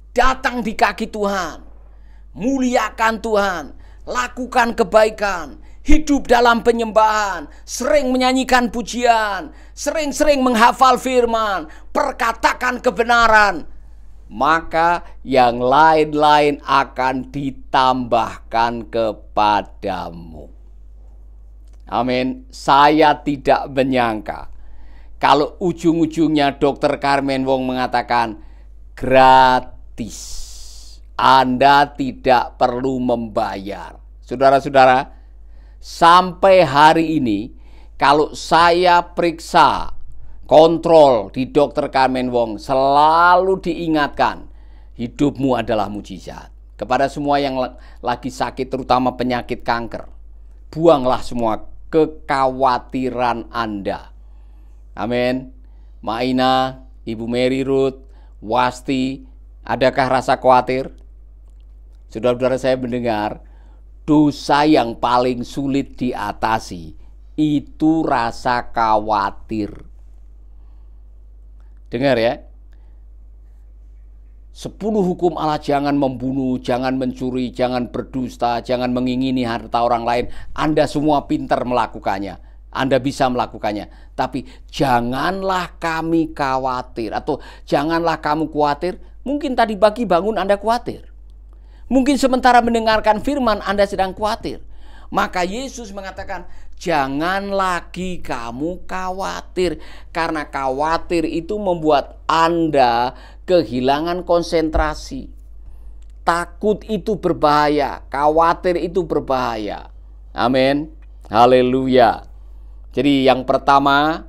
Datang di kaki Tuhan, muliakan Tuhan, lakukan kebaikan, hidup dalam penyembahan, sering menyanyikan pujian, sering-sering menghafal firman, perkatakan kebenaran. Maka yang lain-lain akan ditambahkan kepadamu. Amin. Saya tidak menyangka kalau ujung-ujungnya Dr. Carmen Wong mengatakan gratis. Anda tidak perlu membayar. Saudara-saudara, sampai hari ini kalau saya periksa kontrol di Dr. Carmen Wong, selalu diingatkan Hidupmu adalah mujizat. Kepada semua yang lagi sakit, terutama penyakit kanker, buanglah semua kekhawatiran Anda. Amin. Maina, Ibu Mary Ruth, Wasti, adakah rasa khawatir? Saudara-saudara, saya mendengar dosa yang paling sulit diatasi itu rasa khawatir. Dengar ya. 10 hukum Allah, jangan membunuh, jangan mencuri, jangan berdusta, jangan mengingini harta orang lain. Anda semua pintar melakukannya. Anda bisa melakukannya. Tapi janganlah kami khawatir. Atau janganlah kamu khawatir. Mungkin tadi pagi bangun Anda khawatir. Mungkin sementara mendengarkan firman Anda sedang khawatir. Maka Yesus mengatakan, jangan lagi kamu khawatir. Karena khawatir itu membuat Anda kehilangan konsentrasi. Takut itu berbahaya, khawatir itu berbahaya. Amin. Haleluya. Jadi yang pertama,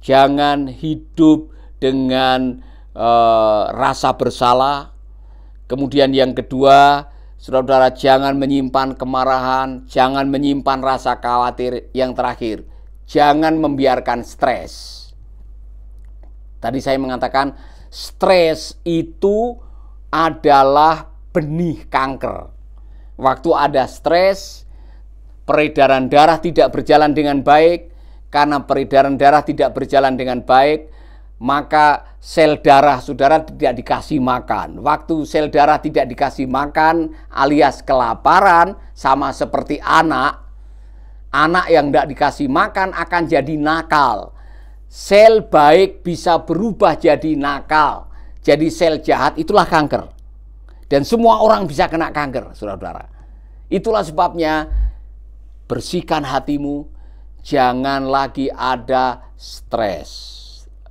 jangan hidup dengan rasa bersalah. Kemudian yang kedua, saudara-saudara, jangan menyimpan kemarahan, jangan menyimpan rasa khawatir. Yang terakhir, jangan membiarkan stres. Tadi saya mengatakan stres itu adalah benih kanker. Waktu ada stres, peredaran darah tidak berjalan dengan baik. Karena peredaran darah tidak berjalan dengan baik, maka sel darah saudara tidak dikasih makan. Waktu sel darah tidak dikasih makan alias kelaparan, sama seperti anak yang tidak dikasih makan akan jadi nakal. Sel baik bisa berubah jadi nakal. Jadi sel jahat, itulah kanker. Dan semua orang bisa kena kanker, saudara-saudara. Itulah sebabnya bersihkan hatimu, jangan lagi ada stres.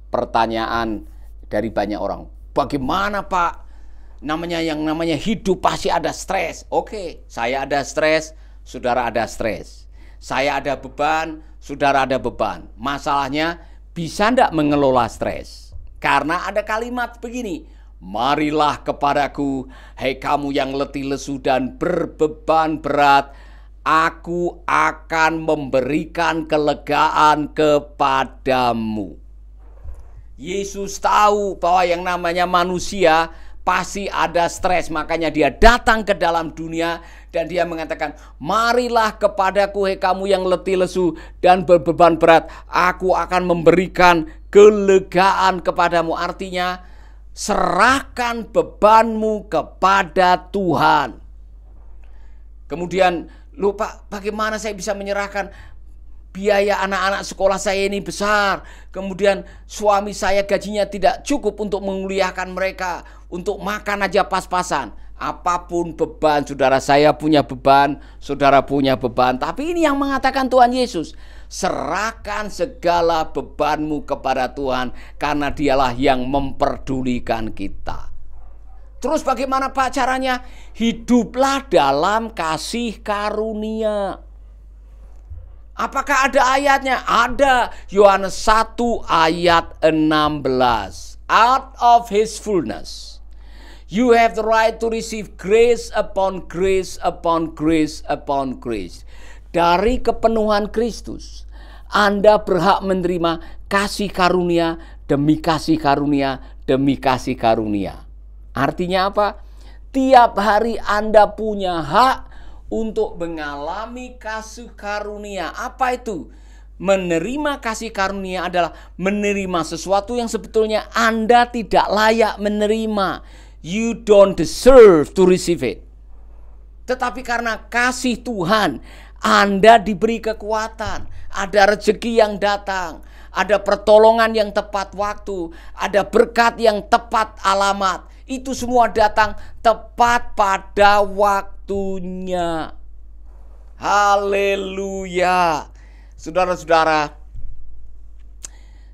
Pertanyaan dari banyak orang, bagaimana Pak? Namanya hidup pasti ada stres. Oke, saya ada stres, saudara ada stres. Saya ada beban, saudara ada beban. Masalahnya, bisa enggak mengelola stres? Karena ada kalimat begini, marilah kepadaku, hei kamu yang letih lesu dan berbeban berat, aku akan memberikan kelegaan kepadamu. Yesus tahu bahwa yang namanya manusia pasti ada stres, makanya dia datang ke dalam dunia dan dia mengatakan, marilah kepadaku hei kamu yang letih lesu dan berbeban berat, aku akan memberikan kelegaan kepadamu. Artinya, serahkan bebanmu kepada Tuhan. Kemudian, lupa bagaimana saya bisa menyerahkan? Biaya anak-anak sekolah saya ini besar. Kemudian suami saya gajinya tidak cukup untuk menguliahkan mereka. Untuk makan aja pas-pasan. Apapun beban, saudara, saya punya beban, saudara punya beban. Tapi ini yang mengatakan Tuhan Yesus. Serahkan segala bebanmu kepada Tuhan, karena dialah yang memperdulikan kita. Terus bagaimana Pak caranya? Hiduplah dalam kasih karunia. Apakah ada ayatnya? Ada. Yohanes 1 ayat 16. Out of his fullness, you have the right to receive grace upon grace upon grace upon grace. Dari kepenuhan Kristus, Anda berhak menerima kasih karunia demi kasih karunia demi kasih karunia. Artinya apa? Tiap hari Anda punya hak untuk mengalami kasih karunia. Apa itu? Menerima kasih karunia adalah menerima sesuatu yang sebetulnya Anda tidak layak menerima. You don't deserve to receive it. Tetapi karena kasih Tuhan, Anda diberi kekuatan. Ada rezeki yang datang. Ada pertolongan yang tepat waktu. Ada berkat yang tepat alamat. Itu semua datang tepat pada waktunya. Haleluya. Saudara-saudara,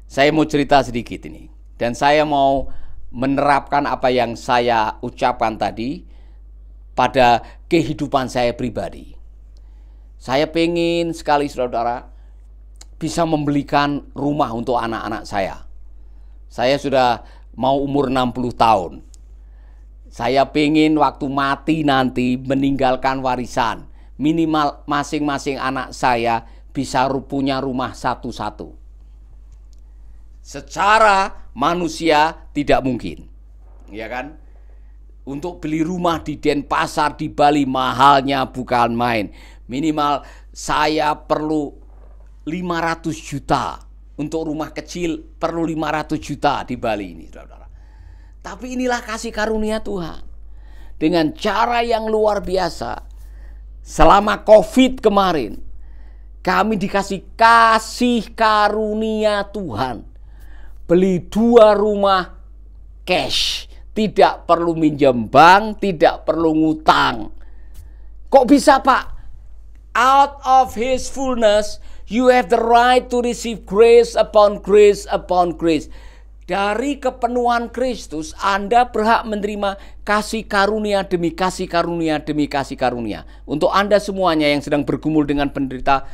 saya mau cerita sedikit ini. Dan saya mau menerapkan apa yang saya ucapkan tadi pada kehidupan saya pribadi. Saya pengen sekali, saudara-saudara, bisa membelikan rumah untuk anak-anak saya. Saya sudah mau umur 60 tahun. Saya pengen waktu mati nanti meninggalkan warisan. Minimal masing-masing anak saya bisa punya rumah satu-satu. Secara manusia tidak mungkin, ya kan? Untuk beli rumah di Denpasar, di Bali, mahalnya bukan main. Minimal saya perlu 500 juta. Untuk rumah kecil perlu 500 juta di Bali ini, saudara-saudara. Tapi inilah kasih karunia Tuhan. Dengan cara yang luar biasa. Selama COVID kemarin, kami dikasih kasih karunia Tuhan. Beli 2 rumah cash. Tidak perlu minjem bank, tidak perlu ngutang. Kok bisa, Pak? Out of His fullness, you have the right to receive grace upon grace upon grace. Dari kepenuhan Kristus, Anda berhak menerima kasih karunia demi kasih karunia demi kasih karunia. Untuk Anda semuanya yang sedang bergumul dengan penderita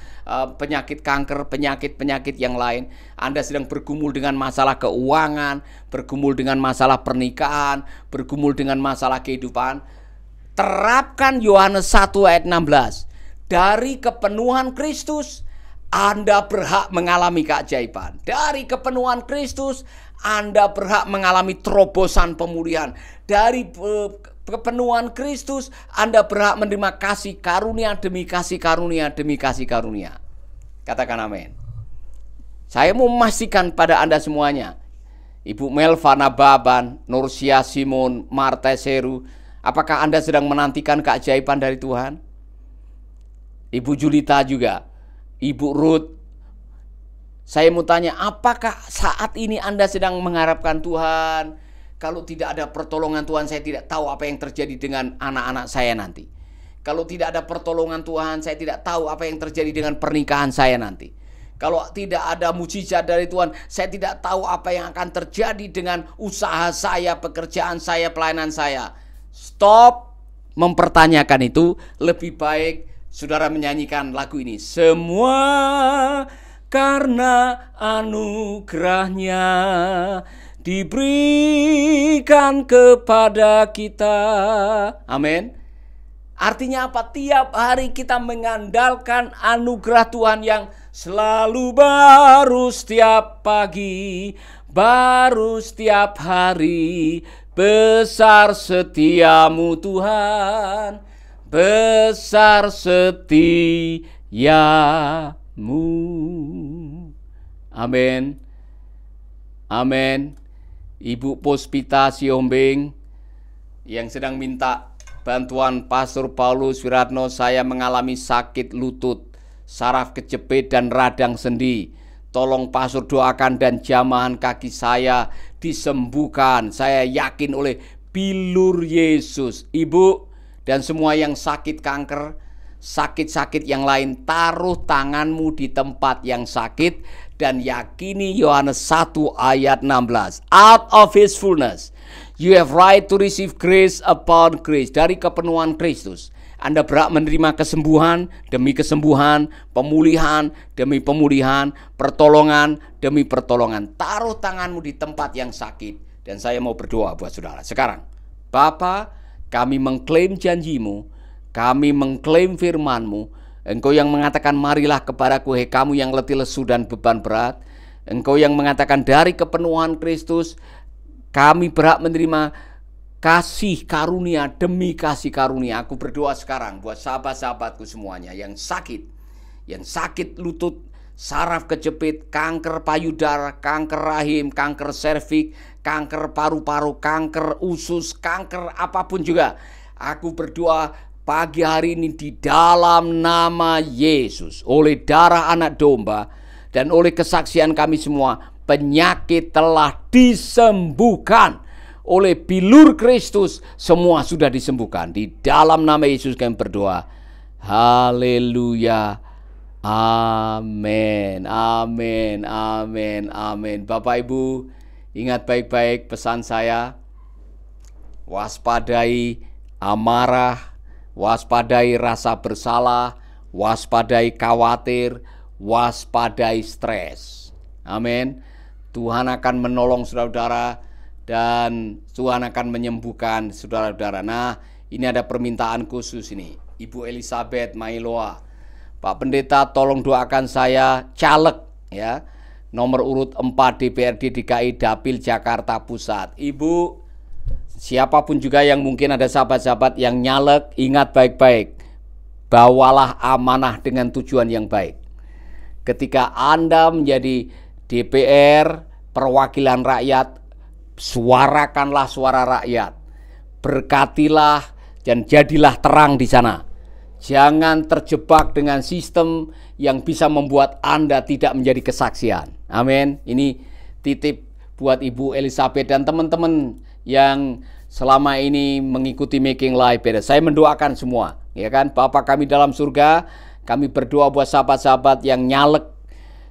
penyakit kanker, penyakit-penyakit yang lain, Anda sedang bergumul dengan masalah keuangan, bergumul dengan masalah pernikahan, bergumul dengan masalah kehidupan, terapkan Yohanes 1 ayat 16. Dari kepenuhan Kristus, Anda berhak mengalami keajaiban. Dari kepenuhan Kristus, Anda berhak mengalami terobosan pemulihan. Dari kepenuhan Kristus, Anda berhak menerima kasih karunia demi kasih karunia demi kasih karunia. Katakan amin. Saya mau memastikan pada Anda semuanya, Ibu Melvana Baban, Nursia Simon, Marta Seru, apakah Anda sedang menantikan keajaiban dari Tuhan? Ibu Julita juga, Ibu Ruth. Saya mau tanya, apakah saat ini Anda sedang mengharapkan Tuhan? Kalau tidak ada pertolongan Tuhan, saya tidak tahu apa yang terjadi dengan anak-anak saya nanti. Kalau tidak ada pertolongan Tuhan, saya tidak tahu apa yang terjadi dengan pernikahan saya nanti. Kalau tidak ada mujizat dari Tuhan, saya tidak tahu apa yang akan terjadi dengan usaha saya, pekerjaan saya, pelayanan saya. Stop mempertanyakan itu. Lebih baik saudara menyanyikan lagu ini. Semua karena anugerahnya diberikan kepada kita. Amin. Artinya apa? Tiap hari kita mengandalkan anugerah Tuhan yang selalu baru setiap pagi, baru setiap hari. Besar setiamu Tuhan, besar setiamu. Amin. Amin. Ibu Puspita Siombing yang sedang minta bantuan Pastor Paulus Wiratno, saya mengalami sakit lutut, saraf kejepit dan radang sendi. Tolong Pastor doakan dan jamahan kaki saya disembuhkan. Saya yakin oleh bilur Yesus. Ibu dan semua yang sakit kanker, sakit-sakit yang lain, taruh tanganmu di tempat yang sakit dan yakini Yohanes 1 ayat 16. Out of His fullness, you have right to receive grace upon grace. Dari kepenuhan Kristus, Anda berhak menerima kesembuhan demi kesembuhan, pemulihan demi pemulihan, pertolongan demi pertolongan. Taruh tanganmu di tempat yang sakit. Dan saya mau berdoa buat saudara. Sekarang, Bapa, kami mengklaim janjimu, kami mengklaim firman-Mu. Engkau yang mengatakan, marilah kepadaku hai kamu yang letih lesu dan beban berat. Engkau yang mengatakan dari kepenuhan Kristus, kami berhak menerima kasih karunia demi kasih karunia. Aku berdoa sekarang buat sahabat-sahabatku semuanya yang sakit lutut, saraf kejepit, kanker payudara, kanker rahim, kanker serviks, kanker paru-paru, kanker usus, kanker apapun juga. Aku berdoa pagi hari ini di dalam nama Yesus, oleh darah anak domba dan oleh kesaksian kami semua, penyakit telah disembuhkan. Oleh bilur Kristus semua sudah disembuhkan. Di dalam nama Yesus kami berdoa. Haleluya. Amin. Amin. Amin. Amin. Bapak Ibu, ingat baik-baik pesan saya. Waspadai amarah, waspadai rasa bersalah, waspadai khawatir, waspadai stres. Amin. Tuhan akan menolong saudara-saudara dan Tuhan akan menyembuhkan saudara-saudara. Nah, ini ada permintaan khusus ini. Ibu Elizabeth Mailoa, Pak Pendeta tolong doakan saya caleg ya, nomor urut 4 DPRD DKI Dapil Jakarta Pusat. Ibu, siapapun juga yang mungkin ada sahabat-sahabat yang nyalek, ingat baik-baik, bawalah amanah dengan tujuan yang baik. Ketika Anda menjadi DPR, perwakilan rakyat, suarakanlah suara rakyat. Berkatilah dan jadilah terang di sana. Jangan terjebak dengan sistem yang bisa membuat Anda tidak menjadi kesaksian. Amin. Ini titip buat Ibu Elizabeth dan teman-teman yang selama ini mengikuti Making Life Better. Saya mendoakan semua, ya kan? Bapa kami dalam surga, kami berdoa buat sahabat-sahabat yang nyalek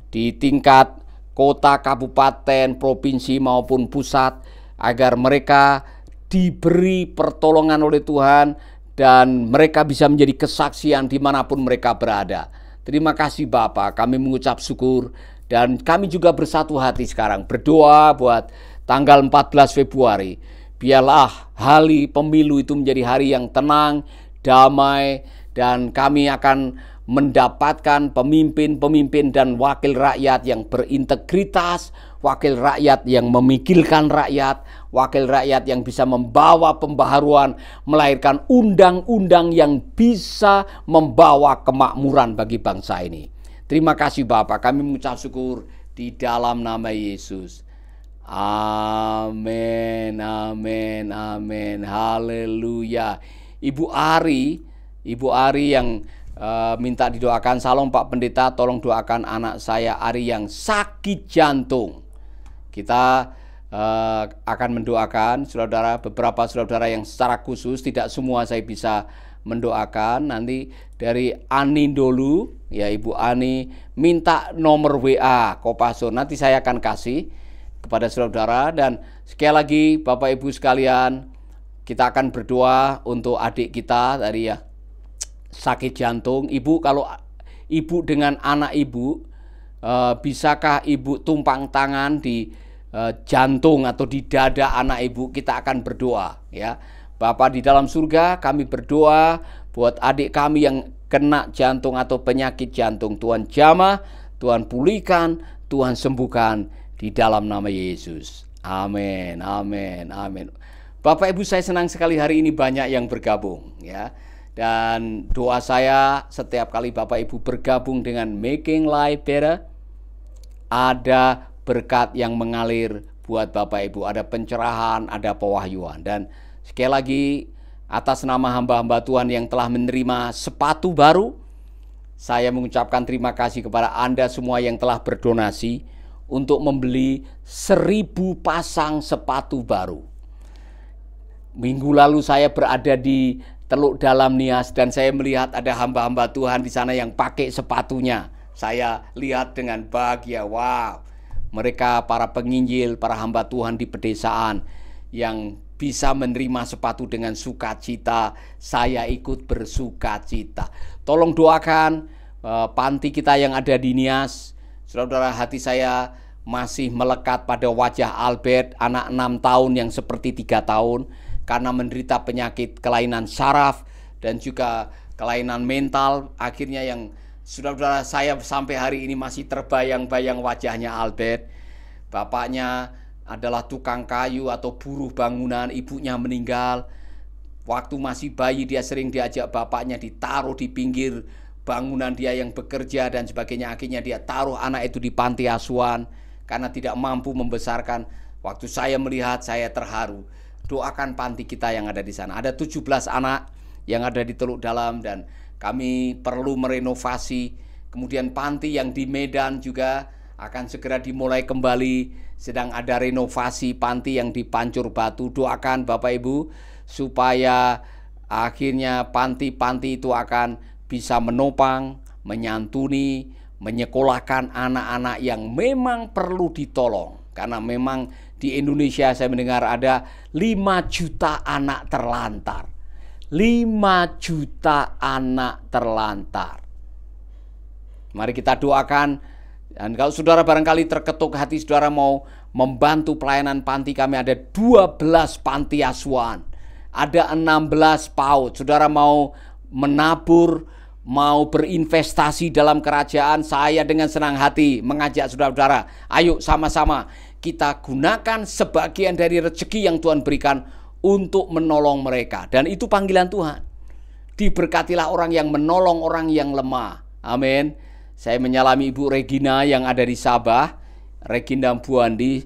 di tingkat kota, kabupaten, provinsi maupun pusat, agar mereka diberi pertolongan oleh Tuhan dan mereka bisa menjadi kesaksian dimanapun mereka berada. Terima kasih Bapak, kami mengucap syukur dan kami juga bersatu hati sekarang berdoa buat tanggal 14 Februari. Biarlah hari pemilu itu menjadi hari yang tenang, damai, dan kami akan mendapatkan pemimpin-pemimpin dan wakil rakyat yang berintegritas, wakil rakyat yang memikirkan rakyat, wakil rakyat yang bisa membawa pembaharuan, melahirkan undang-undang yang bisa membawa kemakmuran bagi bangsa ini. Terima kasih Bapak, kami mengucap syukur di dalam nama Yesus. Amin, amin, amin, haleluya. Ibu Ari yang minta didoakan, salam Pak Pendeta, tolong doakan anak saya Ari yang sakit jantung. Kita akan mendoakan saudara, beberapa saudara yang secara khusus, tidak semua saya bisa mendoakan. Nanti dari Ani dulu, ya Ibu Ani minta nomor WA Kopassus, nanti saya akan kasih kepada saudara. Dan sekali lagi Bapak Ibu sekalian, kita akan berdoa untuk adik kita tadi ya, sakit jantung. Ibu, kalau ibu dengan anak ibu, bisakah ibu tumpang tangan di jantung atau di dada anak ibu? Kita akan berdoa ya. Bapa di dalam surga, kami berdoa buat adik kami yang kena jantung atau penyakit jantung. Tuhan jamah, Tuhan pulihkan, Tuhan sembuhkan di dalam nama Yesus. Amin, amin, amin. Bapak Ibu, saya senang sekali hari ini banyak yang bergabung ya. Dan doa saya setiap kali Bapak Ibu bergabung dengan Making Life Better, ada berkat yang mengalir buat Bapak Ibu, ada pencerahan, ada pewahyuan. Dan sekali lagi, atas nama hamba-hamba Tuhan yang telah menerima sepatu baru, saya mengucapkan terima kasih kepada Anda semua yang telah berdonasi untuk membeli 1000 pasang sepatu baru. Minggu lalu saya berada di Teluk Dalam Nias dan saya melihat ada hamba-hamba Tuhan di sana yang pakai sepatunya. Saya lihat dengan bahagia, wow, mereka para penginjil, para hamba Tuhan di pedesaan yang bisa menerima sepatu dengan sukacita. Saya ikut bersukacita. Tolong doakan panti kita yang ada di Nias. Saudara, hati saya masih melekat pada wajah Albert, anak 6 tahun yang seperti 3 tahun. Karena menderita penyakit kelainan saraf dan juga kelainan mental, akhirnya yang saudara-saudara saya sampai hari ini masih terbayang-bayang wajahnya Albert. Bapaknya adalah tukang kayu atau buruh bangunan, ibunya meninggal. Waktu masih bayi dia sering diajak bapaknya ditaruh di pinggir bangunan dia yang bekerja dan sebagainya. Akhirnya dia taruh anak itu di panti asuhan karena tidak mampu membesarkan. Waktu saya melihat, saya terharu. Doakan panti kita yang ada di sana. Ada 17 anak yang ada di Teluk Dalam dan kami perlu merenovasi. Kemudian panti yang di Medan juga akan segera dimulai kembali. Sedang ada renovasi panti yang di Pancur Batu. Doakan Bapak Ibu supaya akhirnya panti-panti itu akan bisa menopang, menyantuni, menyekolahkan anak-anak yang memang perlu ditolong. Karena memang di Indonesia saya mendengar ada 5 juta anak terlantar. 5 juta anak terlantar. Mari kita doakan Dan kalau saudara barangkali terketuk hati saudara mau membantu pelayanan panti, kami ada 12 panti asuhan, ada 16 PAUD. Saudara mau menabur, mau berinvestasi dalam kerajaan, saya dengan senang hati mengajak saudara-saudara, ayo sama-sama kita gunakan sebagian dari rezeki yang Tuhan berikan untuk menolong mereka. Dan itu panggilan Tuhan. Diberkatilah orang yang menolong orang yang lemah. Amin. Saya menyalami Ibu Regina yang ada di Sabah, Regina Buandi.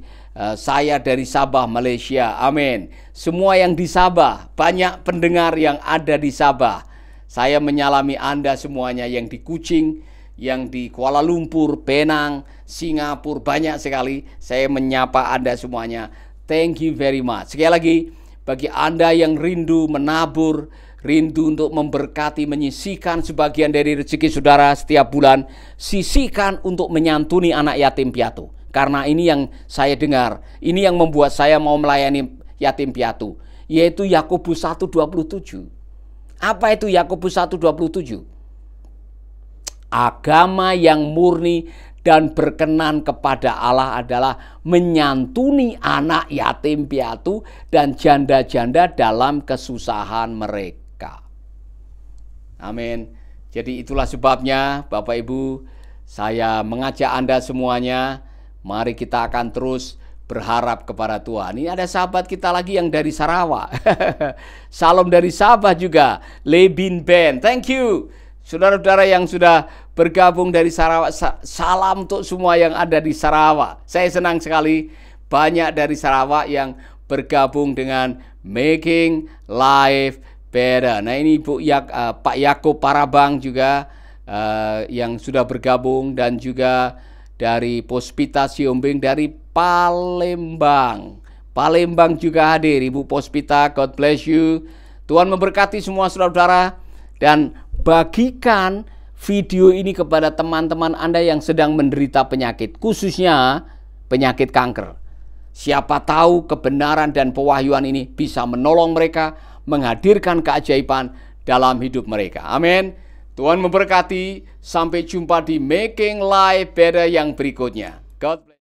Saya dari Sabah, Malaysia. Amin. Semua yang di Sabah, banyak pendengar yang ada di Sabah. Saya menyalami Anda semuanya yang di Kuching, yang di Kuala Lumpur, Penang, Singapura, banyak sekali. Saya menyapa Anda semuanya. Thank you very much. Sekali lagi, bagi Anda yang rindu menabur, rindu untuk memberkati, menyisihkan sebagian dari rezeki saudara setiap bulan, sisihkan untuk menyantuni anak yatim piatu. Karena ini yang saya dengar, ini yang membuat saya mau melayani yatim piatu, yaitu Yakobus 1:27. Apa itu Yakobus 1:27? Agama yang murni dan berkenan kepada Allah adalah menyantuni anak yatim piatu dan janda-janda dalam kesusahan mereka. Amin. Jadi itulah sebabnya Bapak Ibu, saya mengajak Anda semuanya, mari kita akan terus berharap kepada Tuhan. Ini ada sahabat kita lagi yang dari Sarawak. Salam dari Sabah juga, Lebin Ben. Thank you. Saudara-saudara yang sudah bergabung dari Sarawak, salam untuk semua yang ada di Sarawak. Saya senang sekali banyak dari Sarawak yang bergabung dengan Making Life Better. Nah ini Pak Yakob Parabang juga yang sudah bergabung, dan juga dari Pospita Siombing dari Palembang. Palembang juga hadir, Ibu Pospita, God bless you. Tuhan memberkati semua saudara-saudara, dan bagikan video ini kepada teman-teman Anda yang sedang menderita penyakit, khususnya penyakit kanker. Siapa tahu kebenaran dan pewahyuan ini bisa menolong mereka, menghadirkan keajaiban dalam hidup mereka. Amin. Tuhan memberkati. Sampai jumpa di Making Life Better yang berikutnya. God bless.